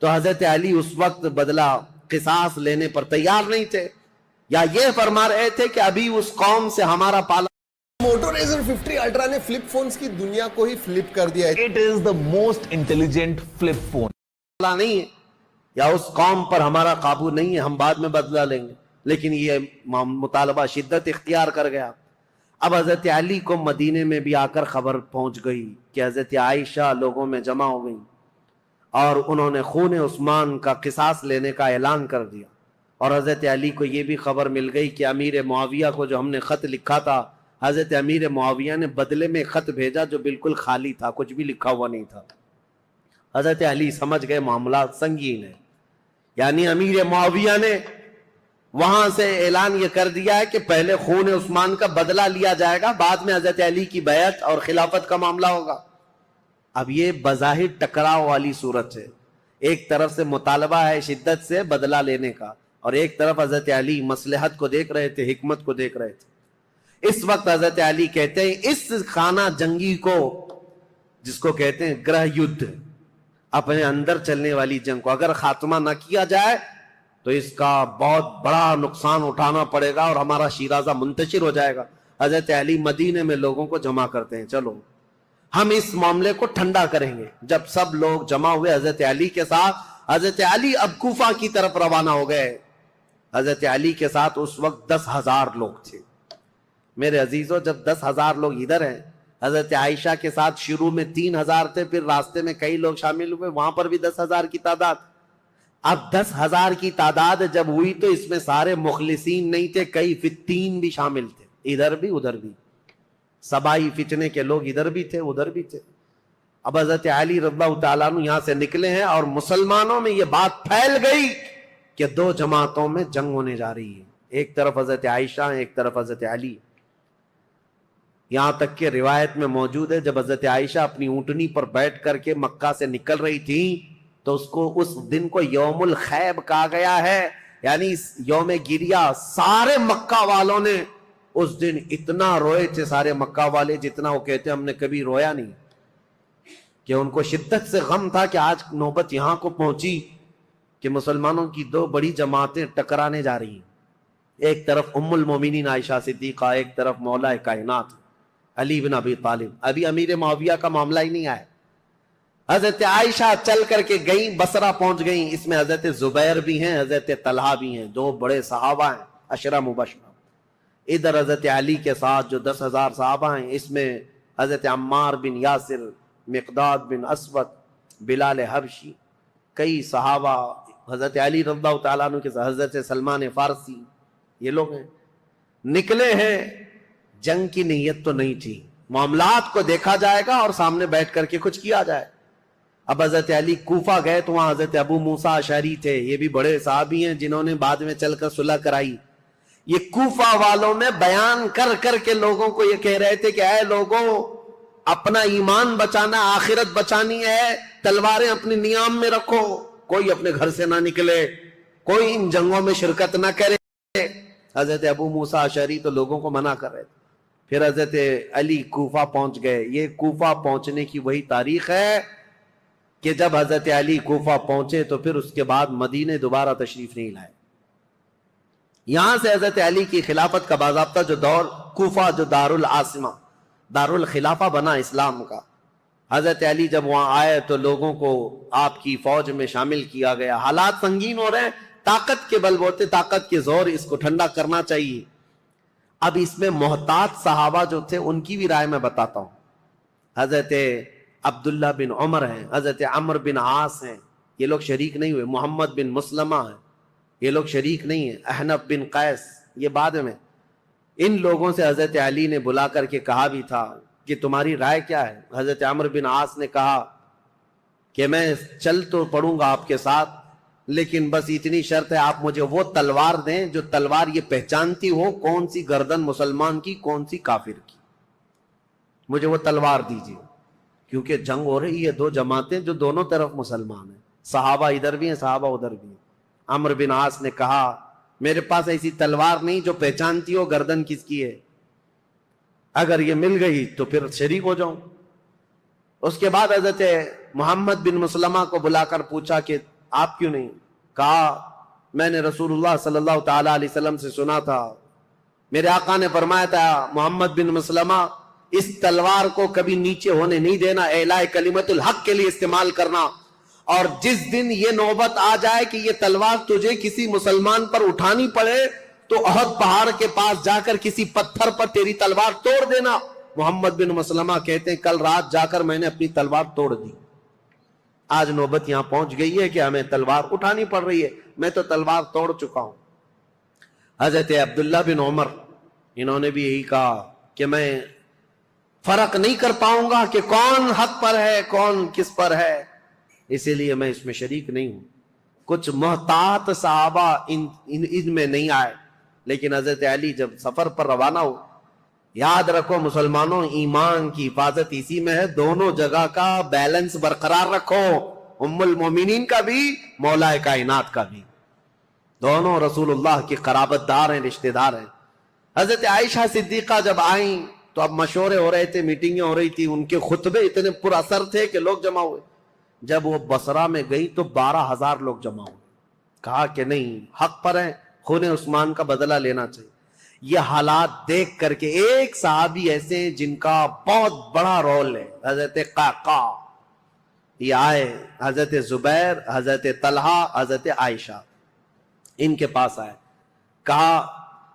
تو حضرت علی اس وقت بدلہ قصاص لینے پر تیار نہیں تھے، یا یہ فرما رہے تھے کہ ابھی اس قوم سے ہمارا پالا۔ موٹو ریزر 50 الٹرا نے فلپ فونز کی دنیا کو ہی فلپ کر دیا ہے۔ It is the most intelligent flip phone. نہیں ہے، یا اس قوم پر ہمارا قابو نہیں ہے، ہم بعد میں بدلہ لیں گے، لیکن یہ مطالبہ شدت اختیار کر گیا۔ اب حضرت علی کو مدینے میں بھی آ کر خبر پہنچ گئی کہ حضرت عائشہ لوگوں میں جمع ہو گئی، اور انہوں نے خون عثمان کا قصاص لینے کا اعلان کر دیا۔ اور حضرت علی کو یہ بھی خبر مل گئی کہ امیر معاویہ کو جو ہم نے خط لکھا تھا، حضرت امیر معاویہ نے بدلے میں خط بھیجا جو بالکل خالی تھا، کچھ بھی لکھا ہوا نہیں تھا۔ حضرت علی سمجھ گئے معاملات سنگین ہے، یعنی امیر معاویہ نے وہاں سے اعلان یہ کر دیا ہے کہ پہلے خون عثمان کا بدلہ لیا جائے گا، بعد میں حضرت علی کی بیعت اور خلافت کا معاملہ ہوگا۔ اب یہ بظاہر ٹکراؤ والی صورت ہے، ایک طرف سے مطالبہ ہے شدت سے بدلہ لینے کا، اور ایک طرف حضرت علی مصلحت کو دیکھ رہے تھے، حکمت کو دیکھ رہے تھے۔ اس وقت حضرت علی کہتے ہیں اس خانہ جنگی کو، جس کو کہتے ہیں گرہ یدھ، اپنے اندر چلنے والی جنگ کو اگر خاتمہ نہ کیا جائے تو اس کا بہت بڑا نقصان اٹھانا پڑے گا اور ہمارا شیرازہ منتشر ہو جائے گا۔ حضرت علی مدینے میں لوگوں کو جمع کرتے ہیں، چلو ہم اس معاملے کو ٹھنڈا کریں گے۔ جب سب لوگ جمع ہوئے حضرت علی کے ساتھ، حضرت علی اب کوفہ کی طرف روانہ ہو گئے۔ حضرت علی کے ساتھ اس وقت 10,000 لوگ تھے۔ میرے عزیزوں، جب 10,000 لوگ ادھر ہیں، حضرت عائشہ کے ساتھ شروع میں 3,000 تھے، پھر راستے میں کئی لوگ شامل ہوئے، وہاں پر بھی 10,000 کی تعداد۔ اب 10,000 کی تعداد جب ہوئی تو اس میں سارے مخلصین نہیں تھے، کئی فتین بھی شامل تھے، ادھر بھی ادھر بھی، سبائی فتنے کے لوگ ادھر بھی تھے ادھر بھی تھے۔ اب حضرت علی رضی اللہ تعالیٰ عنہ یہاں سے نکلے ہیں اور مسلمانوں میں یہ بات پھیل گئی کہ 2 جماعتوں میں جنگ ہونے جا رہی ہے، ایک طرف حضرت عائشہ، ایک طرف حضرت علی۔ یہاں تک کہ روایت میں موجود ہے جب حضرت عائشہ اپنی اونٹنی پر بیٹھ کر کے مکہ سے نکل رہی تھی تو اس دن کو یوم الخیب کہا گیا ہے، یعنی یوم گریا۔ سارے مکہ والوں نے اس دن اتنا روئے تھے، سارے مکہ والے، جتنا وہ کہتے ہم نے کبھی رویا نہیں، کہ ان کو شدت سے غم تھا کہ آج نوبت یہاں کو پہنچی کہ مسلمانوں کی 2 بڑی جماعتیں ٹکرانے جا رہی ہیں، ایک طرف ام المومنین عائشہ صدیقہ، ایک طرف مولا کائنات علی بن ابی طالب۔ ابھی امیر معاویہ کا معاملہ ہی نہیں آیا۔ حضرت عائشہ چل کر کے گئیں، بصرہ پہنچ گئیں، اس میں حضرت زبیر بھی ہیں، حضرت طلحہ بھی ہیں، 2 بڑے صحابہ ہیں، عشرہ مبشرہ۔ ادھر حضرت علی کے ساتھ جو 10,000 صحابہ ہیں، اس میں حضرت عمار بن یاسر، مقداد بن اسود، بلال حبشی، کئی صحابہ، حضرت علی رضی اللہ تعالیٰ عنہ کے ساتھ حضرت سلمان فارسی، یہ لوگ ہیں۔ نکلے ہیں، جنگ کی نیت تو نہیں تھی، معاملات کو دیکھا جائے گا اور سامنے بیٹھ کر کے کچھ کیا جائے۔ اب حضرت علی کوفہ گئے تو وہاں حضرت ابو موسیٰ اشعری تھے، یہ بھی بڑے صحابی ہیں جنہوں نے بعد میں چل کر صلح کرائی. یہ کوفہ والوں میں بیان کر کر کے لوگوں کو یہ کہہ رہے تھے کہ اے لوگوں، اپنا ایمان بچانا، آخرت بچانی ہے، تلواریں اپنی نیام میں رکھو، کوئی اپنے گھر سے نہ نکلے، کوئی ان جنگوں میں شرکت نہ کرے. حضرت ابو موسیٰ اشعری تو لوگوں کو منع کر رہے تھے. پھر حضرت علی کوفہ پہنچ گئے. یہ کوفہ پہنچنے کی وہی تاریخ ہے کہ جب حضرت علی کوفہ پہنچے تو پھر اس کے بعد مدینے دوبارہ تشریف نہیں لائے. یہاں سے حضرت علی کی خلافت کا باضابطہ جو دور کوفہ، جو دارالعاصمہ، دارالخلافہ بنا اسلام کا، حضرت علی جب وہاں آئے تو لوگوں کو آپ کی فوج میں شامل کیا گیا. حالات سنگین ہو رہے ہیں، طاقت کے بل بوتے، طاقت کے زور، اس کو ٹھنڈا کرنا چاہیے. اب اس میں محتاط صحابہ جو تھے ان کی بھی رائے میں بتاتا ہوں. حضرت عبداللہ بن عمر ہیں، حضرت عمر بن عاص ہیں، یہ لوگ شریک نہیں ہوئے. محمد بن مسلمہ ہیں، یہ لوگ شریک نہیں ہیں. احنف بن قیس یہ بعد میں. ان لوگوں سے حضرت علی نے بلا کر کے کہا بھی تھا کہ تمہاری رائے کیا ہے. حضرت عمر بن عاص نے کہا کہ میں چل تو پڑوں گا آپ کے ساتھ، لیکن بس اتنی شرط ہے آپ مجھے وہ تلوار دیں جو تلوار یہ پہچانتی ہو کون سی گردن مسلمان کی کون سی کافر کی. مجھے وہ تلوار دیجیے، کیونکہ جنگ ہو رہی ہے، دو جماعتیں جو دونوں طرف مسلمان ہیں، صحابہ ادھر بھی ہیں، صحابہ ادھر بھی ہیں. عمر بن عاص نے کہا میرے پاس ایسی تلوار نہیں جو پہچانتی ہو گردن کس کی ہے، اگر یہ مل گئی تو پھر شریک ہو جاؤں. اس کے بعد حضرت محمد بن مسلمہ کو بلا کر پوچھا کہ آپ کیوں نہیں؟ کہا میں نے رسول اللہ صلی اللہ تعالی علیہ وسلم سے سنا تھا، میرے آقا نے فرمایا تھا محمد بن مسلمہ اس تلوار کو کبھی نیچے ہونے نہیں دینا، اعلاء کلمت الحق کے لیے استعمال کرنا، اور جس دن یہ نوبت آ جائے کہ یہ تلوار تجھے کسی مسلمان پر اٹھانی پڑے تو احد پہاڑ کے پاس جا کر کسی پتھر پر تیری تلوار توڑ دینا. محمد بن مسلمہ کہتے ہیں کل رات جا کر میں نے اپنی تلوار توڑ دی. آج نوبت یہاں پہنچ گئی ہے کہ ہمیں تلوار اٹھانی پڑ رہی ہے، میں تو تلوار توڑ چکا ہوں. حضرت عبداللہ بن عمر انہوں نے بھی یہی کہا کہ میں فرق نہیں کر پاؤں گا کہ کون حق پر ہے کون کس پر ہے، اسی لیے میں اس میں شریک نہیں ہوں. کچھ محتاط صحابہ ان میں نہیں آئے، لیکن حضرت علی جب سفر پر روانہ ہو، یاد رکھو مسلمانوں، ایمان کی حفاظت اسی میں ہے، دونوں جگہ کا بیلنس برقرار رکھو، ام المومنین کا بھی مولا کائنات کا بھی، دونوں رسول اللہ کی قرابت دار ہیں، رشتہ دار ہیں. حضرت عائشہ صدیقہ جب آئیں تو اب مشورے ہو رہے تھے، میٹنگیں ہو رہی تھی، ان کے خطبے اتنے پر اثر تھے کہ لوگ جمع ہوئے. جب وہ بصرہ میں گئی تو 12,000 لوگ جمع ہوئے. کہا کہ نہیں، حق پر ہیں، خون عثمان کا بدلہ لینا چاہیے. یہ حالات دیکھ کر کے ایک صحابی ایسے ہیں جن کا بہت بڑا رول ہے، حضرت قعقاع، یہ آئے، حضرت زبیر، حضرت طلحہ، حضرت عائشہ ان کے پاس آئے. کہا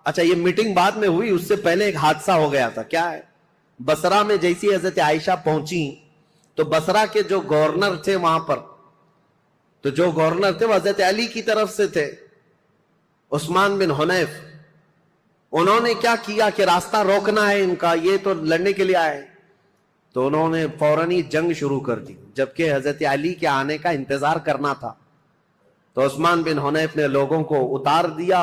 اچھا یہ میٹنگ بعد میں ہوئی، اس سے پہلے ایک حادثہ ہو گیا تھا. کیا ہے؟ بصرہ میں جیسی حضرت عائشہ پہنچی تو بصرہ کے جو گورنر تھے وہاں پر، تو جو گورنر تھے وہ حضرت علی کی طرف سے تھے، عثمان بن حنیف. انہوں نے کیا کیا کہ راستہ روکنا ہے ان کا، یہ تو لڑنے کے لیے آئے، تو انہوں نے فوراً ہی جنگ شروع کر دی، جبکہ حضرت علی کے آنے کا انتظار کرنا تھا. تو عثمان بن حنیف نے لوگوں کو اتار دیا،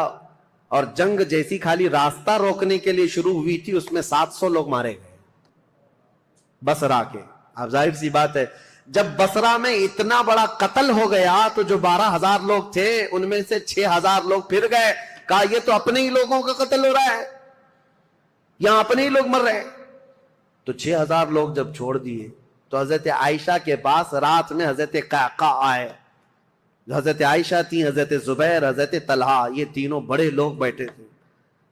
اور جنگ جیسی خالی راستہ روکنے کے لیے شروع ہوئی تھی اس میں 700 لوگ مارے گئے بصرہ کے. اب ظاہر سی بات ہے جب بصرہ میں اتنا بڑا قتل ہو گیا تو جو 12,000 لوگ تھے ان میں سے 6,000 لوگ پھر گئے. کہا یہ تو اپنے ہی لوگوں کا قتل ہو رہا ہے، یہاں اپنے ہی لوگ مر رہے ہیں. تو 6,000 لوگ جب چھوڑ دیے تو حضرت عائشہ کے پاس رات میں حضرت قعقاع آئے. حضرت عائشہ تھی، حضرت زبیر، حضرت طلحہ، یہ تینوں بڑے لوگ بیٹھے تھے.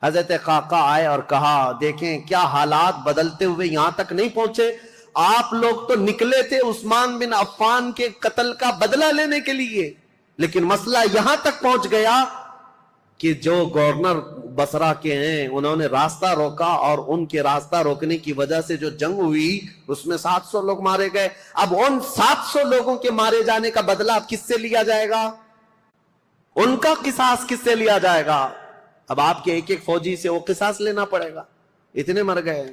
حضرت قعقاع آئے اور کہا دیکھیں کیا حالات بدلتے ہوئے یہاں تک نہیں پہنچے، آپ لوگ تو نکلے تھے عثمان بن عفان کے قتل کا بدلہ لینے کے لیے، لیکن مسئلہ یہاں تک پہنچ گیا کہ جو گورنر بصرہ کے ہیں انہوں نے راستہ روکا، اور ان کے راستہ روکنے کی وجہ سے جو جنگ ہوئی اس میں 700 لوگ مارے گئے. اب ان 700 لوگوں کے مارے جانے کا بدلہ اب کس سے لیا جائے گا؟ ان کا قصاص کس سے لیا جائے گا؟ اب آپ کے ایک ایک فوجی سے وہ قصاص لینا پڑے گا، اتنے مر گئے.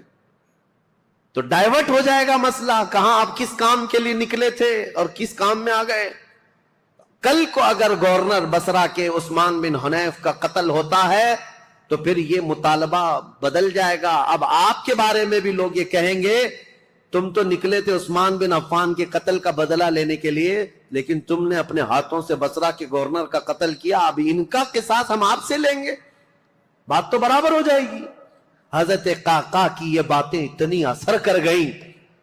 تو ڈائیورٹ ہو جائے گا مسئلہ، کہاں آپ کس کام کے لیے نکلے تھے اور کس کام میں آ گئے۔ کل کو اگر گورنر بصرہ کے عثمان بن حنیف کا قتل ہوتا ہے تو پھر یہ مطالبہ بدل جائے گا۔ اب آپ کے بارے میں بھی لوگ یہ کہیں گے تم تو نکلے تھے عثمان بن عفان کے قتل کا بدلہ لینے کے لیے، لیکن تم نے اپنے ہاتھوں سے بصرہ کے گورنر کا قتل کیا، اب ان کا قصاص ہم آپ سے لیں گے، بات تو برابر ہو جائے گی۔ حضرت قعقاع کی یہ باتیں اتنی اثر کر گئیں،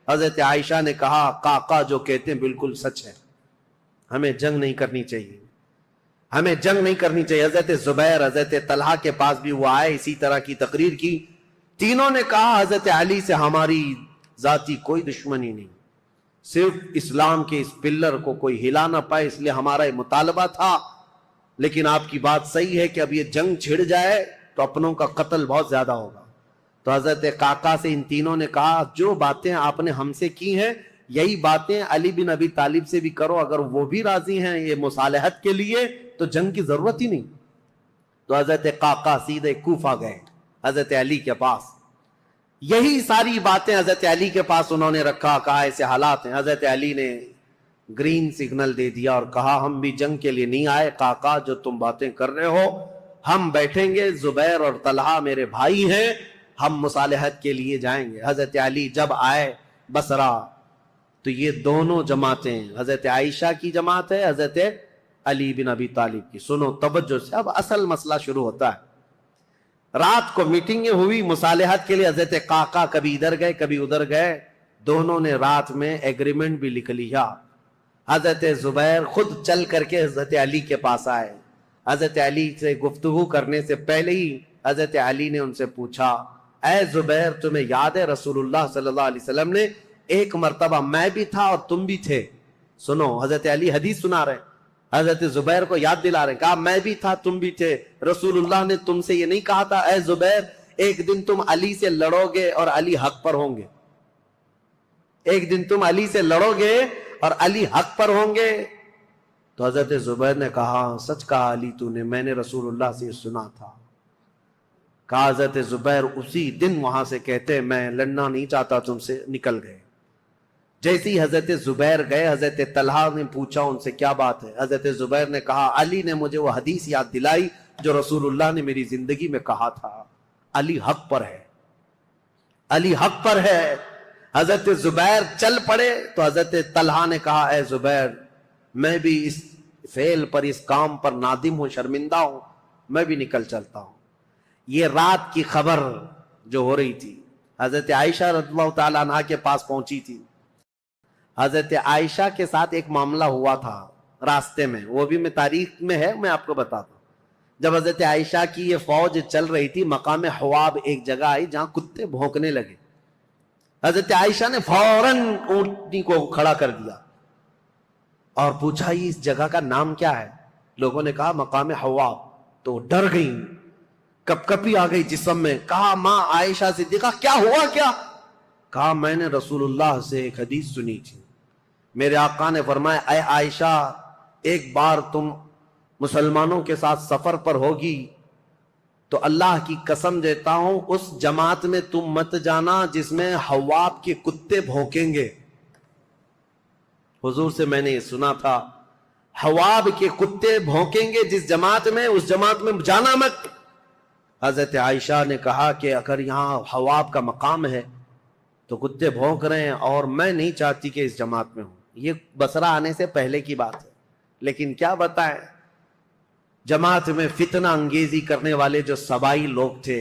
حضرت عائشہ نے کہا قعقاع جو کہتے ہیں بالکل سچ ہے، ہمیں جنگ نہیں کرنی چاہیے، ہمیں جنگ نہیں کرنی چاہیے۔ حضرت زبیر، حضرت طلحہ کے پاس بھی وہ آئے، اسی طرح کی تقریر کی، تینوں نے کہا حضرت علی سے ہماری ذاتی کوئی دشمنی نہیں، صرف اسلام کے اس پلر کو کوئی ہلا نہ پائے اس لیے ہمارا یہ مطالبہ تھا، لیکن آپ کی بات صحیح ہے کہ اب یہ جنگ چھڑ جائے تو اپنوں کا قتل بہت زیادہ ہوگا۔ تو حضرت قعقاع سے ان تینوں نے کہا جو باتیں آپ نے ہم سے کی ہیں یہی باتیں علی بن ابی طالب سے بھی کرو، اگر وہ بھی راضی ہیں یہ مصالحت کے لیے تو جنگ کی ضرورت ہی نہیں۔ تو حضرت قعقاع سیدھے کوفہ گئے حضرت علی کے پاس، یہی ساری باتیں حضرت علی کے پاس انہوں نے رکھا، کہا ایسے حالات ہیں۔ حضرت علی نے گرین سگنل دے دیا اور کہا ہم بھی جنگ کے لیے نہیں آئے، قعقاع جو تم باتیں کر رہے ہو ہم بیٹھیں گے، زبیر اور طلحہ میرے بھائی ہیں، ہم مصالحت کے لیے جائیں گے۔ حضرت علی جب آئے بصرہ تو یہ دونوں جماعتیں، حضرت عائشہ کی جماعت ہے، حضرت علی بن ابی طالب کی، سنو توجہ سے، اب اصل مسئلہ شروع ہوتا ہے۔ رات کو میٹنگیں ہوئی مصالحت کے لیے، حضرت قعقاع کبھی ادھر گئے کبھی ادھر گئے، دونوں نے رات میں ایگریمنٹ بھی لکھ لیا۔ حضرت زبیر خود چل کر کے حضرت علی کے پاس آئے، حضرت علی سے گفتگو کرنے سے پہلے ہی حضرت علی نے ان سے پوچھا اے زبیر تمہیں یاد ہے رسول اللہ صلی اللہ علیہ وسلم نے ایک مرتبہ میں بھی تھا اور تم بھی تھے، سنو حضرت علی حدیث سنا رہے، حضرت زبیر کو یاد دلا رہے، کہا میں بھی تھا تم بھی تھے، رسول اللہ نے تم سے یہ نہیں کہا تھا اے زبیر ایک دن تم علی سے لڑو گے اور علی حق پر ہوں گے، ایک دن تم علی سے لڑو گے اور علی حق پر ہوں گے؟ تو حضرت زبیر نے کہا سچ کہا علی تو نے، میں نے رسول اللہ سے سنا تھا۔ کہا حضرت زبیر اسی دن وہاں سے کہتے میں لڑنا نہیں چاہتا تم سے، نکل گئے۔ جیسے ہی حضرت زبیر گئے حضرت طلحہ نے پوچھا ان سے کیا بات ہے، حضرت زبیر نے کہا علی نے مجھے وہ حدیث یاد دلائی جو رسول اللہ نے میری زندگی میں کہا تھا، علی حق پر ہے، علی حق پر ہے۔ حضرت زبیر چل پڑے تو حضرت طلحہ نے کہا اے زبیر میں بھی اس فعل پر اس کام پر نادم ہوں، شرمندہ ہوں، میں بھی نکل چلتا ہوں۔ یہ رات کی خبر جو ہو رہی تھی حضرت عائشہ رضی اللہ تعالیٰ عنہ کے پاس پہنچی تھی۔ حضرت عائشہ کے ساتھ ایک معاملہ ہوا تھا راستے میں، وہ بھی میں تاریخ میں ہے میں آپ کو بتاتا ہوں۔ جب حضرت عائشہ کی یہ فوج چل رہی تھی مقام حواب ایک جگہ آئی جہاں کتے بھونکنے لگے، حضرت عائشہ نے فوراً اونٹنی کو کھڑا کر دیا اور پوچھا یہ اس جگہ کا نام کیا ہے؟ لوگوں نے کہا مقام حواب، تو ڈر گئی، کپ کپی آ گئی جسم میں۔ کہا ماں عائشہ صدیقہ کیا ہوا کیا؟ کہا میں نے رسول اللہ سے ایک حدیث سنی تھی، میرے آقا نے فرمایا اے عائشہ ایک بار تم مسلمانوں کے ساتھ سفر پر ہوگی تو اللہ کی قسم دیتا ہوں اس جماعت میں تم مت جانا جس میں حواب کے کتے بھونکیں گے۔ حضور سے میں نے یہ سنا تھا حواب کے کتے بھونکیں گے جس جماعت میں، اس جماعت میں جانا مت۔ حضرت عائشہ نے کہا کہ اگر یہاں حواب کا مقام ہے تو کتے بھونک رہے ہیں اور میں نہیں چاہتی کہ اس جماعت میں ہوں۔ یہ بصرہ آنے سے پہلے کی بات ہے، لیکن کیا بتائیں جماعت میں فتنہ انگیزی کرنے والے جو سبائی لوگ تھے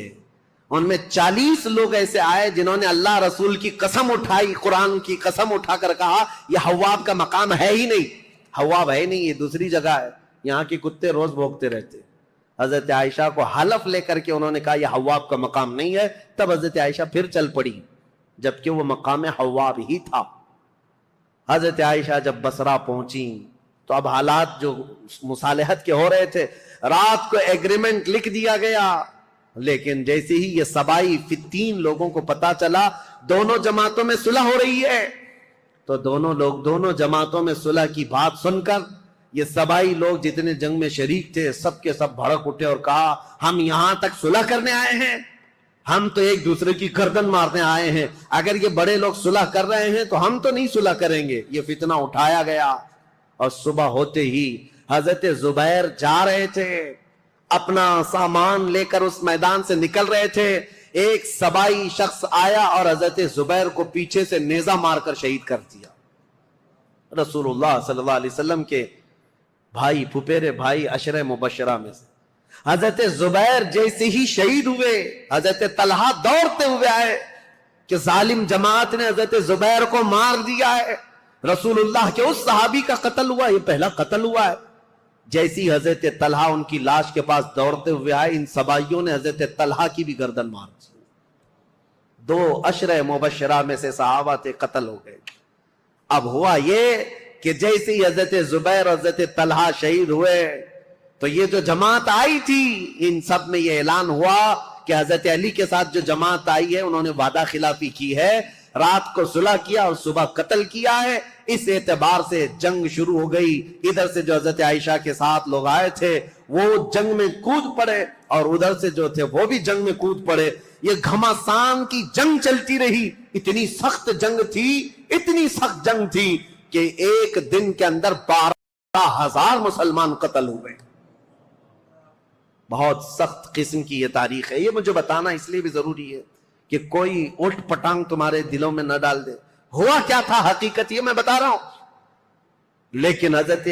ان میں 40 لوگ ایسے آئے جنہوں نے اللہ رسول کی قسم اٹھائی، قرآن کی قسم اٹھا کر کہا یہ حواب کا مقام ہے ہی نہیں، حواب ہے نہیں، یہ دوسری جگہ ہے، یہاں کے کتے روز بھونکتے رہتے۔ حضرت عائشہ کو حلف لے کر کے انہوں نے کہا یہ حواب کا مقام نہیں ہے، تب حضرت عائشہ پھر چل پڑی جبکہ وہ مقام حواب ہی تھا۔ حضرت عائشہ جب بصرہ پہنچی تو اب حالات جو مصالحت کے ہو رہے تھے، رات کو ایگریمنٹ لکھ دیا گیا، لیکن جیسے ہی یہ سبائی 3 لوگوں کو پتا چلا دونوں جماعتوں میں صلح ہو رہی ہے تو دونوں جماعتوں میں صلح کی بات سن کر یہ سبائی لوگ جتنے جنگ میں شریک تھے سب کے سب بھڑک اٹھے اور کہا ہم یہاں تک صلح کرنے آئے ہیں، ہم تو ایک دوسرے کی گردن مارنے آئے ہیں، اگر یہ بڑے لوگ صلح کر رہے ہیں تو ہم تو نہیں صلح کریں گے۔ یہ فتنہ اٹھایا گیا، اور صبح ہوتے ہی حضرت زبیر جا رہے تھے، اپنا سامان لے کر اس میدان سے نکل رہے تھے، ایک سبائی شخص آیا اور حضرت زبیر کو پیچھے سے نیزہ مار کر شہید کر دیا۔ رسول اللہ صلی اللہ علیہ وسلم کے بھائی، پھپھیرے بھائی، عشرہ مبشرہ میں سے حضرت زبیر جیسے ہی شہید ہوئے، حضرت طلحہ دوڑتے ہوئے آئے کہ ظالم جماعت نے حضرت زبیر کو مار دیا ہے، رسول اللہ کے اس صحابی کا قتل ہوا، یہ پہلا قتل ہوا ہے۔ جیسی حضرت طلحہ ان کی لاش کے پاس دوڑتے ہوئے آئے، ان سبائیوں نے حضرت طلحہ کی بھی گردن مار دی۔ 2 عشرہ مبشرہ میں سے صحابہ تھے، قتل ہو گئے۔ اب ہوا یہ کہ جیسے ہی حضرت زبیر اور حضرت طلحہ شہید ہوئے تو یہ جو جماعت آئی تھی، ان سب میں یہ اعلان ہوا کہ حضرت علی کے ساتھ جو جماعت آئی ہے انہوں نے وعدہ خلافی کی ہے، رات کو صلح کیا اور صبح قتل کیا ہے۔ اس اعتبار سے جنگ شروع ہو گئی۔ ادھر سے جو حضرت عائشہ کے ساتھ لوگ آئے تھے وہ جنگ میں کود پڑے، اور ادھر سے جو تھے وہ بھی جنگ میں کود پڑے۔ یہ گھمسان کی جنگ چلتی رہی، اتنی سخت جنگ تھی، اتنی سخت جنگ تھی کہ ایک دن کے اندر 12,000 مسلمان قتل ہوئے۔ بہت سخت قسم کی یہ تاریخ ہے۔ یہ مجھے بتانا اس لیے بھی ضروری ہے کہ کوئی اٹھ پٹانگ تمہارے دلوں میں نہ ڈال دے۔ ہوا کیا تھا حقیقت یہ میں بتا رہا ہوں، لیکن حضرت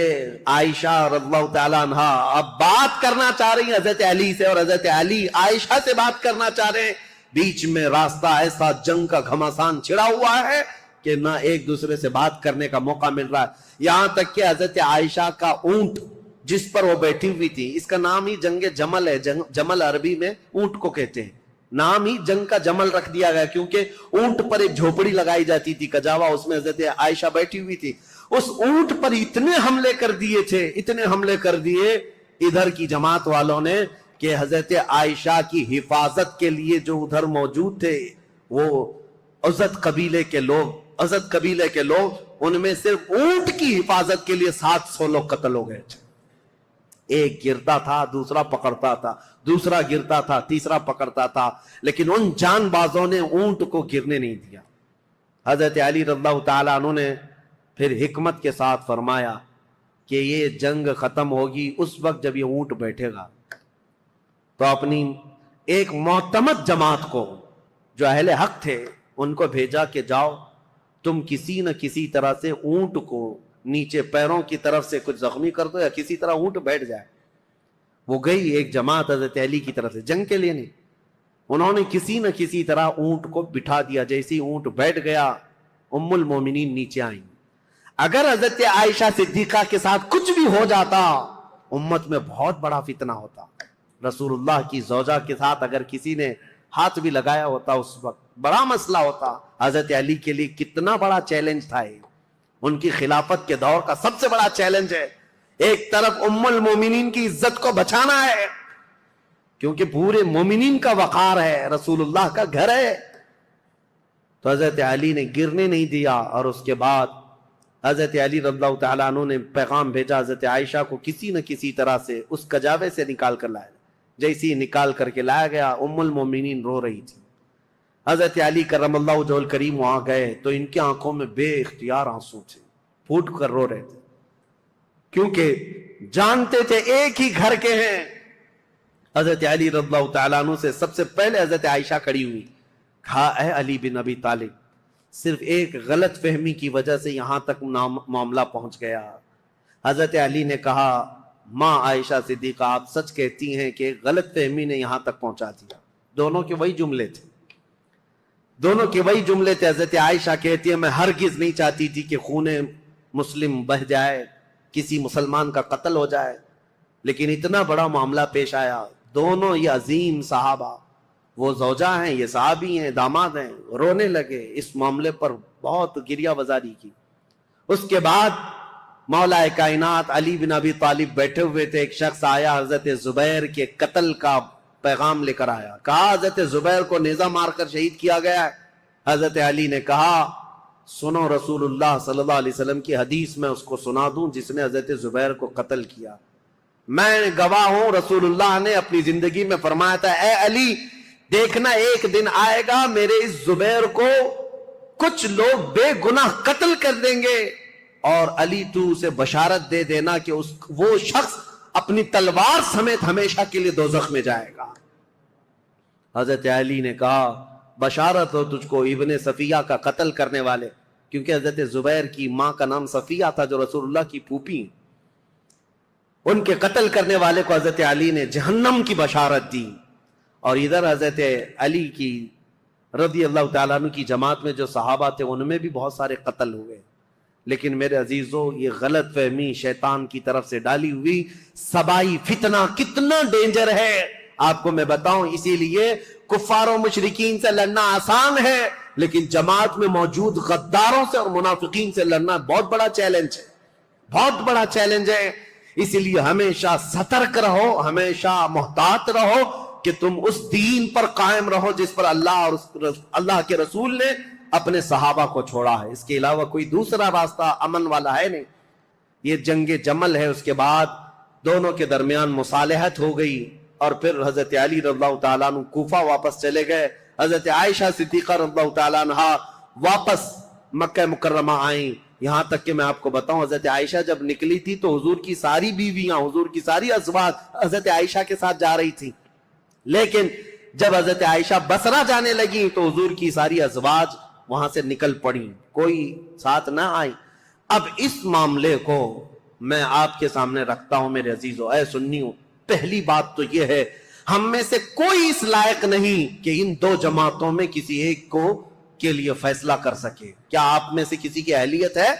عائشہ رضی اللہ تعالیٰ عنہ اب بات کرنا چاہ رہی ہیں حضرت علی سے، اور حضرت علی عائشہ سے بات کرنا چاہ رہے ہیں۔ بیچ میں راستہ ایسا جنگ کا گھمسان چھڑا ہوا ہے کہ نہ ایک دوسرے سے بات کرنے کا موقع مل رہا ہے۔ یہاں تک کہ حضرت عائشہ کا اونٹ جس پر وہ بیٹھی ہوئی تھی، اس کا نام ہی جنگ جمل ہے۔ جمل عربی میں اونٹ کو کہتے ہیں، نام ہی جنگ کا جمل رکھ دیا گیا کیونکہ اونٹ پر ایک جھوپڑی لگائی جاتی تھی کجاوا، اس میں حضرت عائشہ بیٹھی ہوئی تھی۔ اس اونٹ پر اتنے حملے کر دیے تھے، اتنے حملے کر دیے ادھر کی جماعت والوں نے کہ حضرت عائشہ کی حفاظت کے لیے جو ادھر موجود تھے وہ عزت قبیلے کے لوگ ان میں صرف اونٹ کی حفاظت کے لیے 700 لوگ قتل ہو گئے تھے۔ ایک گرتا تھا، دوسرا پکڑتا تھا، دوسرا گرتا تھا، تیسرا پکڑتا تھا، لیکن ان جان بازوں نے اونٹ کو گرنے نہیں دیا۔ حضرت علی رضی اللہ تعالیٰ عنہ نے پھر حکمت کے ساتھ فرمایا کہ یہ جنگ ختم ہوگی اس وقت جب یہ اونٹ بیٹھے گا، تو اپنی ایک معتمد جماعت کو جو اہل حق تھے ان کو بھیجا کہ جاؤ تم کسی نہ کسی طرح سے اونٹ کو نیچے پیروں کی طرف سے کچھ زخمی کر دو یا کسی طرح اونٹ بیٹھ جائے۔ وہ گئی ایک جماعت حضرت علی کی طرف سے، جنگ کے لیے نہیں، انہوں نے کسی نہ کسی طرح اونٹ کو بٹھا دیا۔ جیسے ہی اونٹ بیٹھ گیا ام المومنین نیچے آئیں۔ اگر حضرت عائشہ صدیقہ کے ساتھ کچھ بھی ہو جاتا امت میں بہت بڑا فتنہ ہوتا۔ رسول اللہ کی زوجہ کے ساتھ اگر کسی نے ہاتھ بھی لگایا ہوتا اس وقت بڑا مسئلہ ہوتا۔ حضرت علی کے لیے کتنا بڑا چیلنج تھا یہ، ان کی خلافت کے دور کا سب سے بڑا چیلنج ہے۔ ایک طرف ام المومنین کی عزت کو بچانا ہے کیونکہ پورے مومنین کا وقار ہے، رسول اللہ کا گھر ہے، تو حضرت علی نے گرنے نہیں دیا۔ اور اس کے بعد حضرت علی رضی اللہ تعالیٰ عنہ نے پیغام بھیجا حضرت عائشہ کو کسی نہ کسی طرح سے اس کجاوے سے نکال کر لایا۔ جیسی نکال کر کے لایا گیا ام المومنین رو رہی تھی۔ حضرت علی کرم اللہ وجہہ الکریم وہاں گئے تو ان کی آنکھوں میں بے اختیار آنسو تھے، پھوٹ کر رو رہے تھے کیونکہ جانتے تھے ایک ہی گھر کے ہیں۔ حضرت علی رضی اللہ تعالیٰ عنہ سے سب سے پہلے حضرت عائشہ کھڑی ہوئی، کہا اے علی بن ابی طالب، صرف ایک غلط فہمی کی وجہ سے یہاں تک معاملہ پہنچ گیا۔ حضرت علی نے کہا ماں عائشہ صدیقہ آپ سچ کہتی ہیں کہ ایک غلط فہمی نے یہاں تک پہنچا دیا۔ دونوں کے وہی جملے تھے، حضرت عائشہ کہتی ہے میں ہرگز نہیں چاہتی تھی کہ خون مسلم بہہ جائے، کسی مسلمان کا قتل ہو جائے، لیکن اتنا بڑا معاملہ پیش آیا۔ دونوں یہ عظیم صحابہ، وہ زوجہ ہیں، یہ صحابی ہیں، داماد ہیں، رونے لگے، اس معاملے پر بہت گریہ وزاری کی۔ اس کے بعد مولا کائنات علی بن ابی طالب بیٹھے ہوئے تھے، ایک شخص آیا حضرت زبیر کے قتل کا پیغام لے کر آیا، کہا حضرت زبیر کو نیزہ مار کر شہید کیا گیا ہے۔ حضرت علی نے کہا سنو رسول اللہ صلی اللہ علیہ وسلم کی حدیث میں اس کو سنا دوں جس نے حضرت زبیر کو قتل کیا۔ میں گواہ ہوں رسول اللہ نے اپنی زندگی میں فرمایا تھا اے علی دیکھنا ایک دن آئے گا میرے اس زبیر کو کچھ لوگ بے گناہ قتل کر دیں گے، اور علی تو اسے بشارت دے دینا کہ وہ شخص اپنی تلوار سمیت ہمیشہ کے لیے دوزخ میں جائے گا۔ حضرت علی نے کہا بشارت ہو تجھ کو ابن صفیہ کا قتل کرنے والے، کیونکہ حضرت زبیر کی ماں کا نام صفیہ تھا جو رسول اللہ کی پھوپھی، ان کے قتل کرنے والے کو حضرت علی نے جہنم کی بشارت دی۔ اور ادھر حضرت علی کی رضی اللہ تعالیٰ عنہ کی جماعت میں جو صحابہ تھے ان میں بھی بہت سارے قتل ہوئے، لیکن میرے عزیزو یہ غلط فہمی شیطان کی طرف سے ڈالی ہوئی سبائی فتنہ کتنا ڈینجر ہے آپ کو میں بتاؤں۔ اسی لیے کفار و مشرکین سے لڑنا آسان ہے، لیکن جماعت میں موجود غداروں سے اور منافقین سے لڑنا بہت بڑا چیلنج ہے، بہت بڑا چیلنج ہے۔ اسی لیے ہمیشہ سترک رہو، ہمیشہ محتاط رہو کہ تم اس دین پر قائم رہو جس پر اللہ اور اللہ کے رسول نے اپنے صحابہ کو چھوڑا ہے۔ اس کے علاوہ کوئی دوسرا راستہ امن والا ہے نہیں۔ یہ جنگ جمل ہے، اس کے بعد دونوں کے درمیان مصالحت ہو گئی، اور پھر حضرت علی رضی اللہ تعالیٰ عنہ کوفہ واپس چلے گئے، حضرت عائشہ صدیقہ رضی اللہ تعالیٰ عنہ واپس مکہ مکرمہ آئیں۔ یہاں تک کہ میں آپ کو بتاؤں حضرت عائشہ جب نکلی تھی تو حضور کی ساری بیویاں، حضور کی ساری ازواج حضرت عائشہ کے ساتھ جا رہی تھی، لیکن جب حضرت عائشہ بصرہ جانے لگی تو حضور کی ساری ازواج وہاں سے نکل پڑی، کوئی ساتھ نہ آئی۔ اب اس معاملے کو میں آپ کے سامنے رکھتا ہوں میرے عزیزو، اے سنیو۔ پہلی بات تو یہ ہے ہم میں سے کوئی اس لائق نہیں کہ ان دو جماعتوں میں کسی ایک کو کے لیے فیصلہ کر سکے۔ کیا آپ میں سے کسی کی اہلیت ہے؟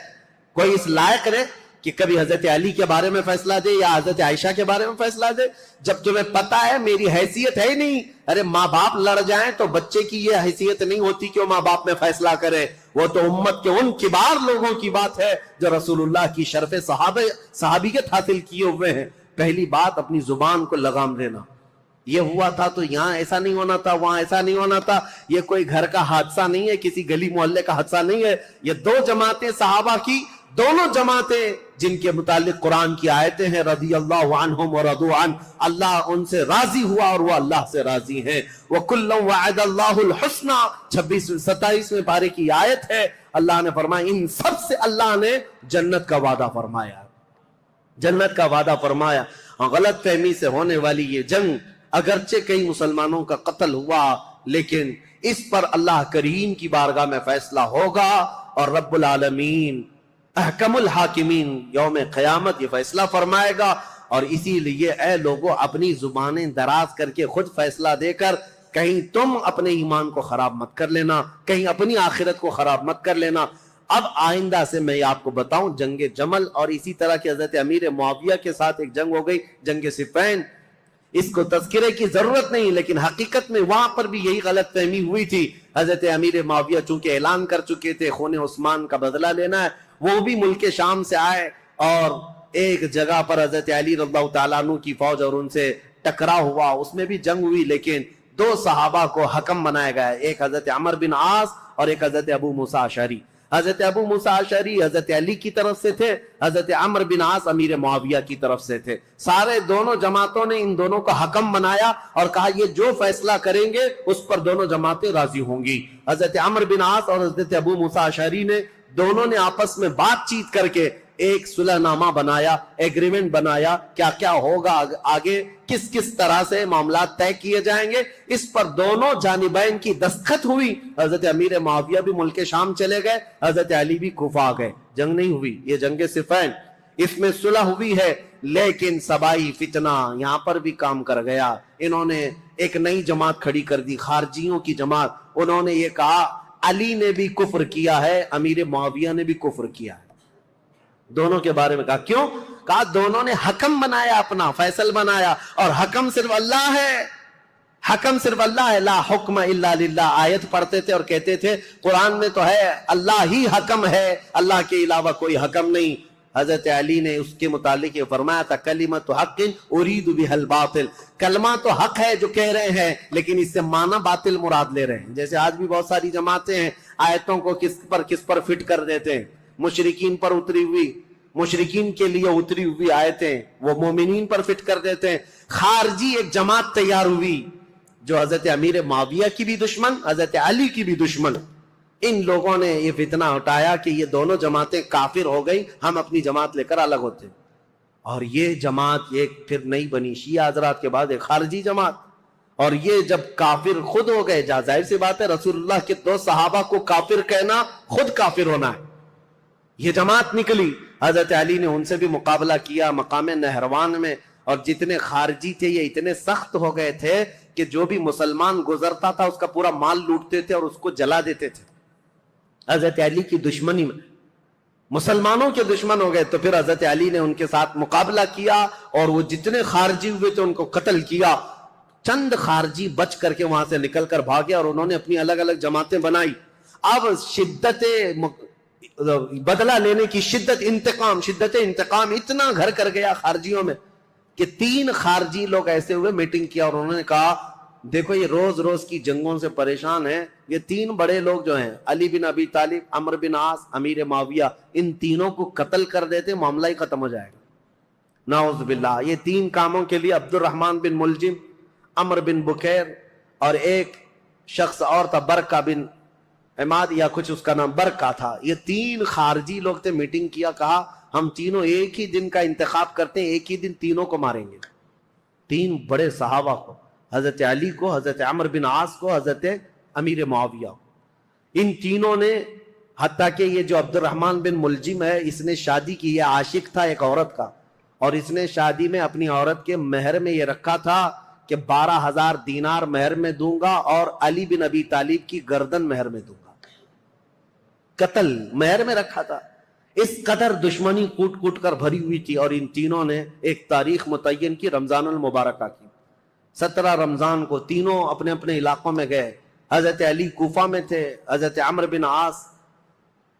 کوئی اس لائق ہے کہ کبھی حضرت علی کے بارے میں فیصلہ دے یا حضرت عائشہ کے بارے میں فیصلہ دے؟ جب تمہیں پتا ہے میری حیثیت ہے ہی نہیں۔ ارے ماں باپ لڑ جائیں تو بچے کی یہ حیثیت نہیں ہوتی کہ وہ ماں باپ میں فیصلہ کرے، وہ تو امت کے ان کبار لوگوں کی بات ہے جو رسول اللہ کی شرف صحابیت حاصل کیے ہوئے ہیں۔ پہلی بات اپنی زبان کو لگام دینا۔ یہ ہوا تھا تو یہاں ایسا نہیں ہونا تھا، وہاں ایسا نہیں ہونا تھا، یہ کوئی گھر کا حادثہ نہیں ہے، کسی گلی محلے کا حادثہ نہیں ہے۔ یہ دو جماعتیں صحابہ کی، دونوں جماعتیں جن کے متعلق قرآن کی آیتیں ہیں رضی اللہ عنہم ورضوا عنہ، اللہ ان سے راضی ہوا اور وہ اللہ سے راضی ہیں۔ وَكُلًّا وَعَدَ اللَّهُ الْحُسْنَى 26-27 پارے کی آیت ہے، اللہ نے فرمایا ان سب سے اللہ نے جنت کا وعدہ فرمایا، جنت کا وعدہ فرمایا۔ غلط فہمی سے ہونے والی یہ جنگ، اگرچہ کئی مسلمانوں کا قتل ہوا، لیکن اس پر اللہ کریم کی بارگاہ میں فیصلہ ہوگا، اور رب العالمین احکم الحاکمین یوم قیامت یہ فیصلہ فرمائے گا۔ اور اسی لیے اے لوگوں اپنی زبانیں دراز کر کے خود فیصلہ دے کر کہیں تم اپنے ایمان کو خراب مت کر لینا، کہیں اپنی آخرت کو خراب مت کر لینا۔ اب آئندہ سے میں آپ کو بتاؤں جنگ جمل اور اسی طرح کی حضرت امیر معاویہ کے ساتھ ایک جنگ ہو گئی، جنگ صفین۔ اس کو تذکرے کی ضرورت نہیں، لیکن حقیقت میں وہاں پر بھی یہی غلط فہمی ہوئی تھی۔ حضرت امیر معاویہ چونکہ اعلان کر چکے تھے خون عثمان کا بدلہ لینا ہے، وہ بھی ملک شام سے آئے اور ایک جگہ پر حضرت علی رضی اللہ تعالیٰ عنہ کی فوج اور ان سے ٹکراؤ ہوا، اس میں بھی جنگ ہوئی، لیکن دو صحابہ کو حکم بنایا گیا، ایک حضرت عمر بن عاص اور ایک حضرت ابو موسیٰ اشعری۔ حضرت ابو موسیٰ اشعری حضرت علی کی طرف سے تھے، حضرت عمر بن عاص امیر معاویہ کی طرف سے تھے۔ سارے دونوں جماعتوں نے ان دونوں کا حکم بنایا اور کہا یہ جو فیصلہ کریں گے اس پر دونوں جماعتیں راضی ہوں گی۔ حضرت عمر بن عاص اور حضرت ابو موسیٰ اشعری نے دونوں نے آپس میں بات چیت کر کے ایک صلح نامہ بنایا، ایگریمنٹ بنایا، کیا کیا ہوگا آگے، کس کس طرح سے معاملات طے کیے جائیں گے۔ اس پر دونوں جانبین کی دستخط ہوئی۔ حضرت امیر معاویہ بھی ملک شام چلے گئے، حضرت علی بھی کوفہ آ گئے۔ جنگ نہیں ہوئی، یہ جنگ صفین، اس میں صلح ہوئی ہے، لیکن سبائی فتنہ یہاں پر بھی کام کر گیا۔ انہوں نے ایک نئی جماعت کھڑی کر دی، خارجیوں کی جماعت۔ انہوں نے یہ کہا علی نے بھی کفر کیا ہے، امیر معاویہ نے بھی کفر کیا ہے۔ دونوں کے بارے میں کہا، کیوں؟ کہا دونوں نے حکم بنایا، اپنا فیصل بنایا، اور حکم صرف اللہ ہے، حکم صرف اللہ ہے۔ لا حکم الا للہ آیت پڑھتے تھے اور کہتے تھے قرآن میں تو ہے اللہ ہی حکم ہے، اللہ کے علاوہ کوئی حکم نہیں۔ حضرت علی نے اس کے متعلق یہ فرمایا تھا کلمۃ حق ارید بها الباطل، کلمہ تو حق ہے جو کہہ رہے ہیں، لیکن اس سے معنی باطل مراد لے رہے ہیں۔ جیسے آج بھی بہت ساری جماعتیں ہیں آیتوں کو کس پر فٹ کر دیتے ہیں، مشرکین پر اتری ہوئی، مشرکین کے لیے اتری ہوئی آیتیں وہ مومنین پر فٹ کر دیتے ہیں۔ خارجی ایک جماعت تیار ہوئی جو حضرت امیر معاویہ کی بھی دشمن، حضرت علی کی بھی دشمن، ان لوگوں نے یہ فتنہ اٹھایا کہ یہ دونوں جماعتیں کافر ہو گئی، ہم اپنی جماعت لے کر الگ ہوتے. اور یہ جماعت ایک پھر نہیں بنی، شیعہ حضرات کے بعد ایک خارجی جماعت. اور یہ جب کافر خود ہو گئے، ظاہر سی بات ہے رسول اللہ کے 2 صحابہ کو کافر کہنا خود کافر ہونا ہے. یہ جماعت نکلی، حضرت علی نے ان سے بھی مقابلہ کیا مقام نہروان میں. اور جتنے خارجی تھے یہ اتنے سخت ہو گئے تھے کہ جو بھی مسلمان گزرتا تھا اس کا پورا مال لوٹتے تھے اور اس کو جلا دیتے تھے. حضرت علی کی دشمنی میں مسلمانوں کے دشمن ہو گئے. تو پھر حضرت علی نے ان کے ساتھ مقابلہ کیا اور وہ جتنے خارجی ہوئے تھے ان کو قتل کیا. چند خارجی بچ کر کے وہاں سے نکل کر بھاگے اور انہوں نے اپنی الگ الگ جماعتیں بنائی. اب شدت بدلہ لینے کی شدت انتقام اتنا گھر کر گیا خارجیوں میں کہ 3 خارجی لوگ ایسے ہوئے، میٹنگ کیا اور انہوں نے کہا دیکھو یہ روز روز کی جنگوں سے پریشان ہیں، یہ 3 بڑے لوگ جو ہیں علی بن ابی طالب، عمرو بن عاص، امیر معاویہ، ان تینوں کو قتل کر دیتے معاملہ ہی ختم ہو جائے گا. نعوذ باللہ. یہ 3 کاموں کے لیے عبد الرحمن بن ملجم، عمرو بن بکیر اور ایک شخص اور تھا برکہ بن عماد یا کچھ اس کا نام برکہ تھا. یہ 3 خارجی لوگ تھے. میٹنگ کیا، کہا ہم تینوں ایک ہی دن کا انتخاب کرتے ہیں، ایک ہی دن تینوں کو ماریں گے. 3 بڑے صحابہ کو، حضرت علی کو، حضرت عمرو بن عاص کو، حضرت امیر معاویہ. ان تینوں نے، حتیٰ کہ یہ جو عبد الرحمن بن ملجم ہے اس نے شادی کی، یہ عاشق تھا ایک عورت کا، اور اس نے شادی میں اپنی عورت کے مہر میں یہ رکھا تھا کہ 12,000 دینار مہر میں دوں گا اور علی بن ابی طالب کی گردن مہر میں دوں گا. قتل مہر میں رکھا تھا. اس قدر دشمنی کوٹ کوٹ کر بھری ہوئی تھی. اور ان تینوں نے ایک تاریخ متعین کی، رمضان المبارکہ کی. 17 رمضان کو تینوں اپنے اپنے علاقوں میں گئے. حضرت علی کوفہ میں تھے، حضرت عمرو بن عاص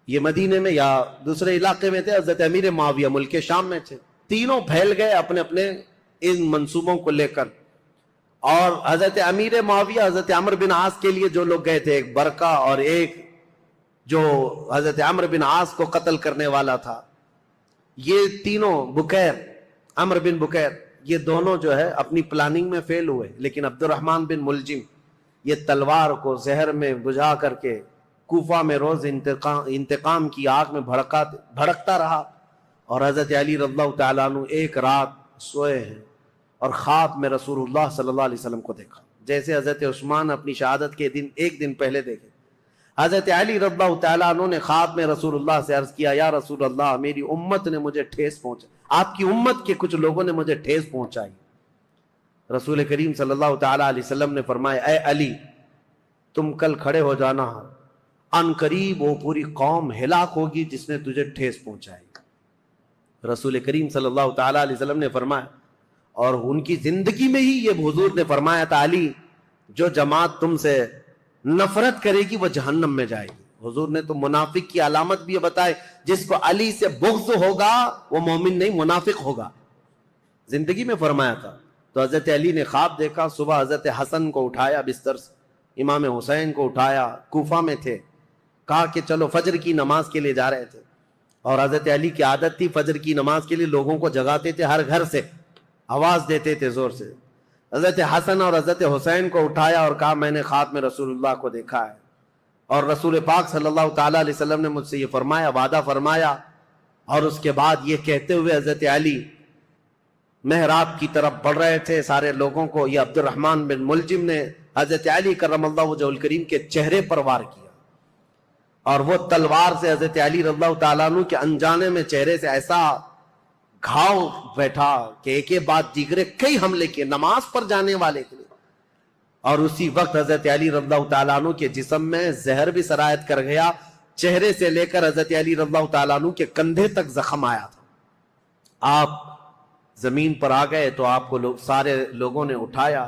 یہ مدینے میں یا دوسرے علاقے میں تھے، حضرت امیر معاویہ ملک شام میں تھے. تینوں پھیل گئے اپنے اپنے ان منصوبوں کو لے کر. اور حضرت امیر معاویہ، حضرت عمرو بن عاص کے لیے جو لوگ گئے تھے، ایک برکہ اور ایک جو حضرت عمرو بن عاص کو قتل کرنے والا تھا، یہ تینوں بکیر، عمرو بن بکیر، یہ دونوں جو ہے اپنی پلاننگ میں فیل ہوئے. لیکن عبد الرحمن بن ملجم یہ تلوار کو زہر میں بجھا کر کے کوفہ میں روز انتقام کی آگ میں بھڑکتا رہا. اور حضرت علی رضی اللہ تعالیٰ عنہ ایک رات سوئے ہیں اور خواب میں رسول اللہ صلی اللہ علیہ وسلم کو دیکھا، جیسے حضرت عثمان اپنی شہادت کے دن ایک دن پہلے دیکھے. حضرت علی رضی اللہ تعالیٰ عنہ نے خواب میں رسول اللہ سے عرض کیا، یا رسول اللہ میری امت نے مجھے ٹھیس پہنچائی، آپ کی امت کے کچھ لوگوں نے مجھے ٹھیس پہنچائی. رسول کریم صلی اللہ تعالیٰ علیہ وسلم نے فرمایا، اے علی تم کل کھڑے ہو جانا، ان قریب وہ پوری قوم ہلاک ہوگی جس نے تجھے ٹھیس پہنچائی. رسول کریم صلی اللہ تعالیٰ علیہ وسلم نے فرمایا، اور ان کی زندگی میں ہی یہ حضور نے فرمایا تھا، علی جو جماعت تم سے نفرت کرے گی وہ جہنم میں جائے گی. حضور نے تو منافق کی علامت بھی بتائے، جس کو علی سے بغض ہوگا وہ مومن نہیں منافق ہوگا، زندگی میں فرمایا تھا. تو حضرت علی نے خواب دیکھا، صبح حضرت حسن کو اٹھایا بستر سے، امام حسین کو اٹھایا، کوفہ میں تھے، کہا کہ چلو فجر کی نماز کے لیے جا رہے تھے. اور حضرت علی کی عادت تھی فجر کی نماز کے لیے لوگوں کو جگاتے تھے، ہر گھر سے آواز دیتے تھے زور سے. حضرت حسن اور حضرت حسین کو اٹھایا اور کہا میں نے خواب میں رسول اللہ کو دیکھا ہے، اور رسول پاک صلی اللہ تعالیٰ علیہ وسلم نے مجھ سے یہ فرمایا، وعدہ فرمایا. اور اس کے بعد یہ کہتے ہوئے حضرت علی محراب کی طرف بڑھ رہے تھے سارے لوگوں کو. یہ عبد الرحمن بن ملجم نے حضرت علی کرم اللہ وجہہ الکریم کے چہرے پر وار کیا، اور وہ تلوار سے حضرت علی رضی اللہ تعالیٰ عنہ کے انجانے میں چہرے سے ایسا گھاؤ بیٹھا کہ ایک کے بعد دیگرے کئی حملے کیے نماز پر جانے والے کے لیے. اور اسی وقت حضرت علی رضی اللہ تعالیٰ عنہ کے جسم میں زہر بھی سرایت کر گیا، چہرے سے لے کر حضرت علی رضی اللہ تعالیٰ عنہ کے کندھے تک زخم آیا تھا. آپ زمین پر آ گئے تو آپ کو سارے لوگوں نے اٹھایا.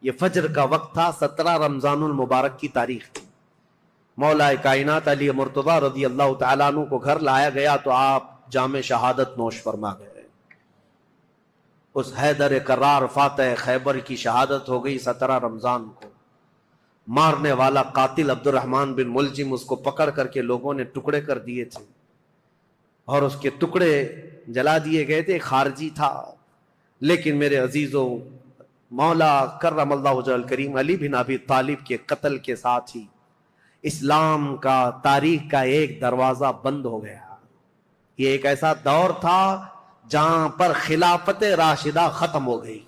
یہ فجر کا وقت تھا، 17 رمضان المبارک کی تاریخ تھی. مولا کائنات علی مرتضیٰ رضی اللہ تعالیٰ عنہ کو گھر لایا گیا تو آپ جام شہادت نوش فرما گئے. اس حیدر کرار فاتح خیبر کی شہادت ہو گئی 17 رمضان کو. مارنے والا قاتل عبد الرحمن بن ملجم، اس کو پکڑ کر کے لوگوں نے ٹکڑے کر دیے تھے اور اس کے ٹکڑے جلا دیے گئے تھے. خارجی تھا، لیکن میرے عزیزوں مولا کرم اللہ وجہ الکریم علی بن ابی طالب کے قتل کے ساتھ ہی اسلام کا تاریخ کا ایک دروازہ بند ہو گیا. یہ ایک ایسا دور تھا جہاں پر خلافت راشدہ ختم ہو گئی.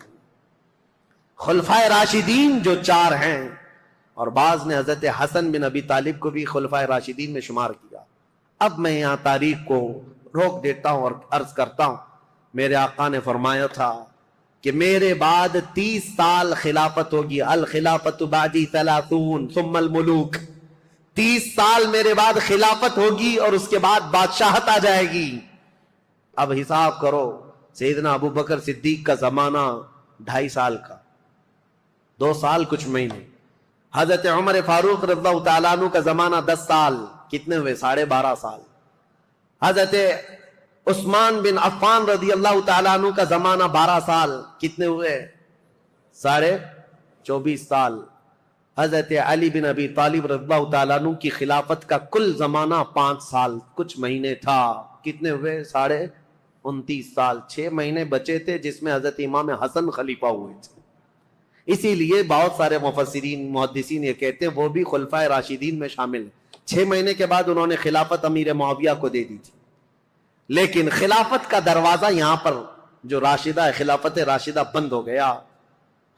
خلفائے راشدین جو 4 ہیں، اور بعض نے حضرت حسن بن ابی طالب کو بھی خلفائے راشدین میں شمار کیا. اب میں یہاں تاریخ کو روک دیتا ہوں اور عرض کرتا ہوں، میرے آقا نے فرمایا تھا کہ میرے بعد 30 سال خلافت ہوگی. الخلافت بعدی 30 ثم الملوک. 30 سال میرے بعد خلافت ہوگی اور اس کے بعد بادشاہت آ جائے گی. اب حساب کرو، سیدنا ابو بکر صدیق کا زمانہ 2.5 سال کا، 2 سال کچھ مہینے. حضرت عمر فاروق رضی اللہ تعالیٰ عنہ کا زمانہ 10 سال، کتنے ہوئے؟ 12.5 سال. حضرت عثمان بن عفان رضی اللہ تعالیٰ عنہ کا زمانہ 12 سال، کتنے ہوئے؟ 24.5 سال. حضرت علی بن ابی طالب رضی اللہ تعالیٰ عنہ کی خلافت کا کل زمانہ 5 سال کچھ مہینے تھا. کتنے ہوئے؟ 29.5 سال. 6 مہینے بچے تھے جس میں حضرت امام حسن خلیفہ ہوئے تھے. اسی لیے بہت سارے مفسرین محدثین یہ کہتے ہیں وہ بھی خلفائے راشدین میں شامل ہیں. 6 مہینے کے بعد انہوں نے خلافت امیر معاویہ کو دے دی تھی. لیکن خلافت کا دروازہ یہاں پر جو راشدہ ہے، خلافت راشدہ بند ہو گیا.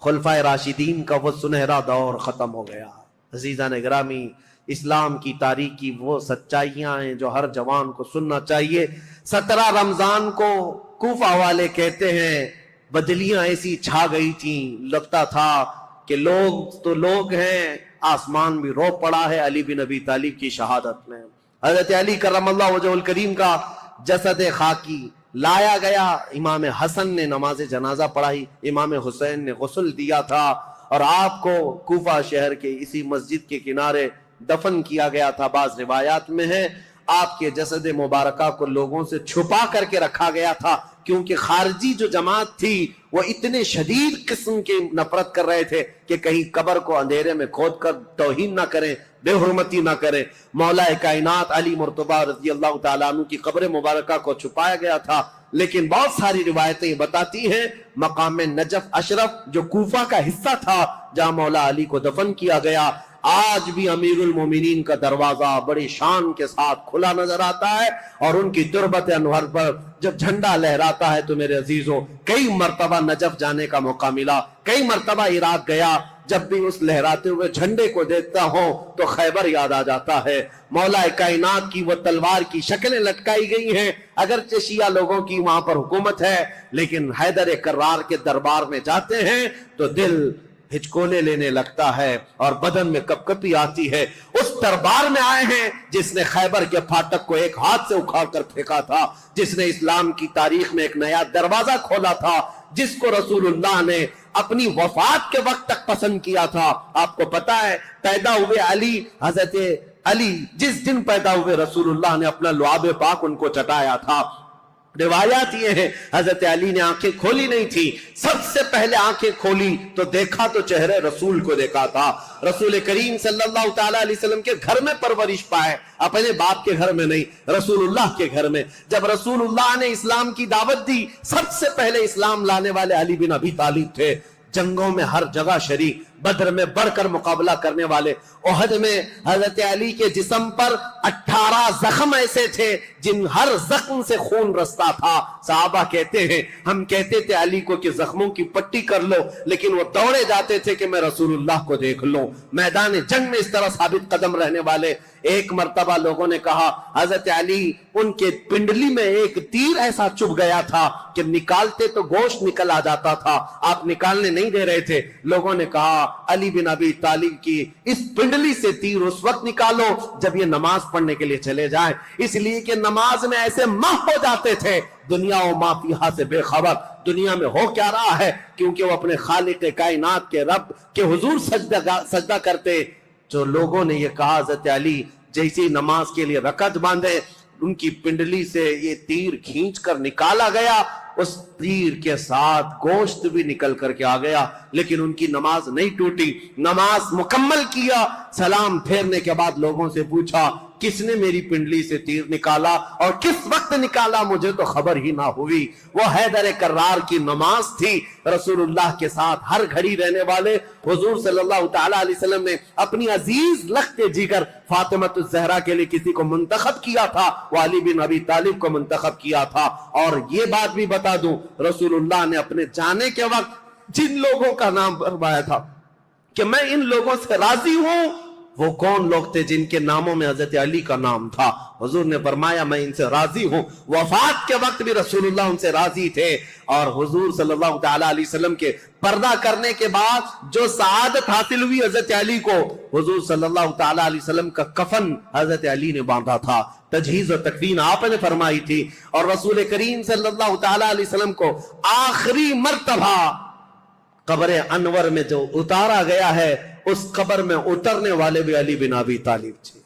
خلفائے راشدین کا وہ سنہرا دور ختم ہو گیا. عزیزان گرامی، اسلام کی تاریخ کی وہ سچائیاں ہیں جو ہر جوان کو سننا چاہیے. 17 رمضان کو کوفہ والے کہتے ہیں بدلیاں ایسی چھا گئی تھیں، لگتا تھا کہ لوگ تو لوگ ہیں، آسمان بھی رو پڑا ہے علی بن ابی طالب کی شہادت میں. حضرت علی کرم اللہ وجہ الکریم کا جسد خاکی لایا گیا. امام حسن نے نماز جنازہ پڑھائی، امام حسین نے غسل دیا تھا، اور آپ کو کوفہ شہر کے اسی مسجد کے کنارے دفن کیا گیا تھا. بعض روایات میں ہے آپ کے جسد مبارکہ کو لوگوں سے چھپا کر کے رکھا گیا تھا، کیونکہ خارجی جو جماعت تھی وہ اتنے شدید قسم کی نفرت کر رہے تھے کہ کہیں قبر کو اندھیرے میں کھود کر توہین نہ کریں، بے حرمتی نہ کریں. مولا کائنات علی مرتضیٰ رضی اللہ تعالیٰ عنہ کی قبر مبارکہ کو چھپایا گیا تھا. لیکن بہت ساری روایتیں بتاتی ہیں مقام نجف اشرف جو کوفہ کا حصہ تھا جہاں مولا علی کو دفن کیا گیا، آج بھی امیر المومنین کا دروازہ بڑی شان کے ساتھ کھلا نظر آتا ہے. اور ان کی تربت انور پر جب جھنڈا لہراتا ہے تو میرے عزیزوں، کئی مرتبہ نجف جانے کا موقع ملا، کئی مرتبہ عراق گیا. جب بھی اس لہراتے ہوئے جھنڈے کو دیکھتا ہوں تو خیبر یاد آ جاتا ہے. مولا کائنات کی وہ تلوار کی شکلیں لٹکائی گئی ہیں. اگرچہ شیعہ لوگوں کی وہاں پر حکومت ہے، لیکن حیدر کرار کے دربار میں جاتے ہیں تو دل ہچکولے لینے لگتا ہے اور بدن میں کپکپی آتی ہے. اس دربار میں آئے ہیں جس نے خیبر کے پھاٹک کو ایک ہاتھ سے اکھاڑ کر پھینکا تھا، جس نے اسلام کی تاریخ میں ایک نیا دروازہ کھولا تھا، جس کو رسول اللہ نے اپنی وفات کے وقت تک پسند کیا تھا. آپ کو پتا ہے پیدا ہوئے علی، حضرت علی جس دن پیدا ہوئے رسول اللہ نے اپنا لعاب پاک ان کو چٹایا تھا. روایات یہ ہے حضرت علی نے آنکھیں کھولی نہیں تھی، سب سے پہلے آنکھیں کھولی تو دیکھا تو چہرے رسول کو دیکھا تھا. رسول کریم صلی اللہ تعالیٰ علیہ وسلم کے گھر میں پرورش پائے، اپنے باپ کے گھر میں نہیں، رسول اللہ کے گھر میں. جب رسول اللہ نے اسلام کی دعوت دی، سب سے پہلے اسلام لانے والے علی بن ابی طالب تھے. جنگوں میں ہر جگہ شریک، بدر میں بڑھ کر مقابلہ کرنے والے. احد میں حضرت علی کے جسم پر 18 زخم ایسے تھے جن ہر زخم سے خون رستا تھا. صحابہ کہتے ہیں ہم کہتے تھے علی کو کہ زخموں کی پٹی کر لو، لیکن وہ دوڑے جاتے تھے کہ میں رسول اللہ کو دیکھ لوں. میدان جنگ میں اس طرح ثابت قدم رہنے والے. ایک مرتبہ لوگوں نے کہا حضرت علی ان کے پنڈلی میں ایک تیر ایسا چبھ گیا تھا کہ نکالتے تو گوشت نکل آ جاتا تھا، آپ نکالنے نہیں دے رہے تھے. لوگوں نے کہا علی بن ابی طالب کی اس پنڈلی سے تیر اس وقت نکالو جب یہ نماز پڑھنے کے لیے چلے جائیں، اس لیے کہ نماز میں ایسے محو ہو جاتے تھے، دنیا و ما فیہا سے بے خبر، دنیا میں ہو کیا رہا ہے، کیونکہ وہ اپنے خالق کائنات کے رب کے حضور سجدہ کرتے. جو لوگوں نے یہ کہا حضرت علی جیسی نماز کے لیے رکعت باندھے، ان کی پنڈلی سے یہ تیر کھینچ کر نکالا گیا، اس تیر کے ساتھ گوشت بھی نکل کر کے آ گیا، لیکن ان کی نماز نہیں ٹوٹی. نماز مکمل کیا، سلام پھیرنے کے بعد لوگوں سے پوچھا کس نے میری پنڈلی سے تیر نکالا اور کس وقت نکالا مجھے تو خبر ہی نہ ہوئی۔ وہ حیدر کرار کی نماز تھی، رسول اللہ کے ساتھ ہر گھڑی رہنے والے حضور صلی اللہ تعالی علیہ وسلم نے اپنی عزیز لخت جگر فاطمۃ الزہرا کے لیے کسی کو منتخب کیا تھا، وہ علی بن ابی طالب کو منتخب کیا تھا۔ اور یہ بات بھی بتا دوں، رسول اللہ نے اپنے جانے کے وقت جن لوگوں کا نام فرمایا تھا کہ میں ان لوگوں سے راضی ہوں، وہ کون لوگ تھے جن کے ناموں میں حضرت علی کا نام تھا؟ حضور نے فرمایا میں ان سے راضی ہوں۔ وفات کے وقت بھی رسول اللہ ان سے راضی تھے، اور حضور صلی اللہ تعالی علیہ وسلم کے پردہ کرنے کے بعد جو سعادت حاصل ہوئی حضرت علی کو، حضور صلی اللہ تعالی علیہ وسلم کا کفن حضرت علی نے باندھا تھا، تجہیز و تکفین آپ نے فرمائی تھی، اور رسول کریم صلی اللہ تعالی علیہ وسلم کو آخری مرتبہ قبر انور میں جو اتارا گیا ہے، اس قبر میں اترنے والے بھی علی بن ابی طالب تھے۔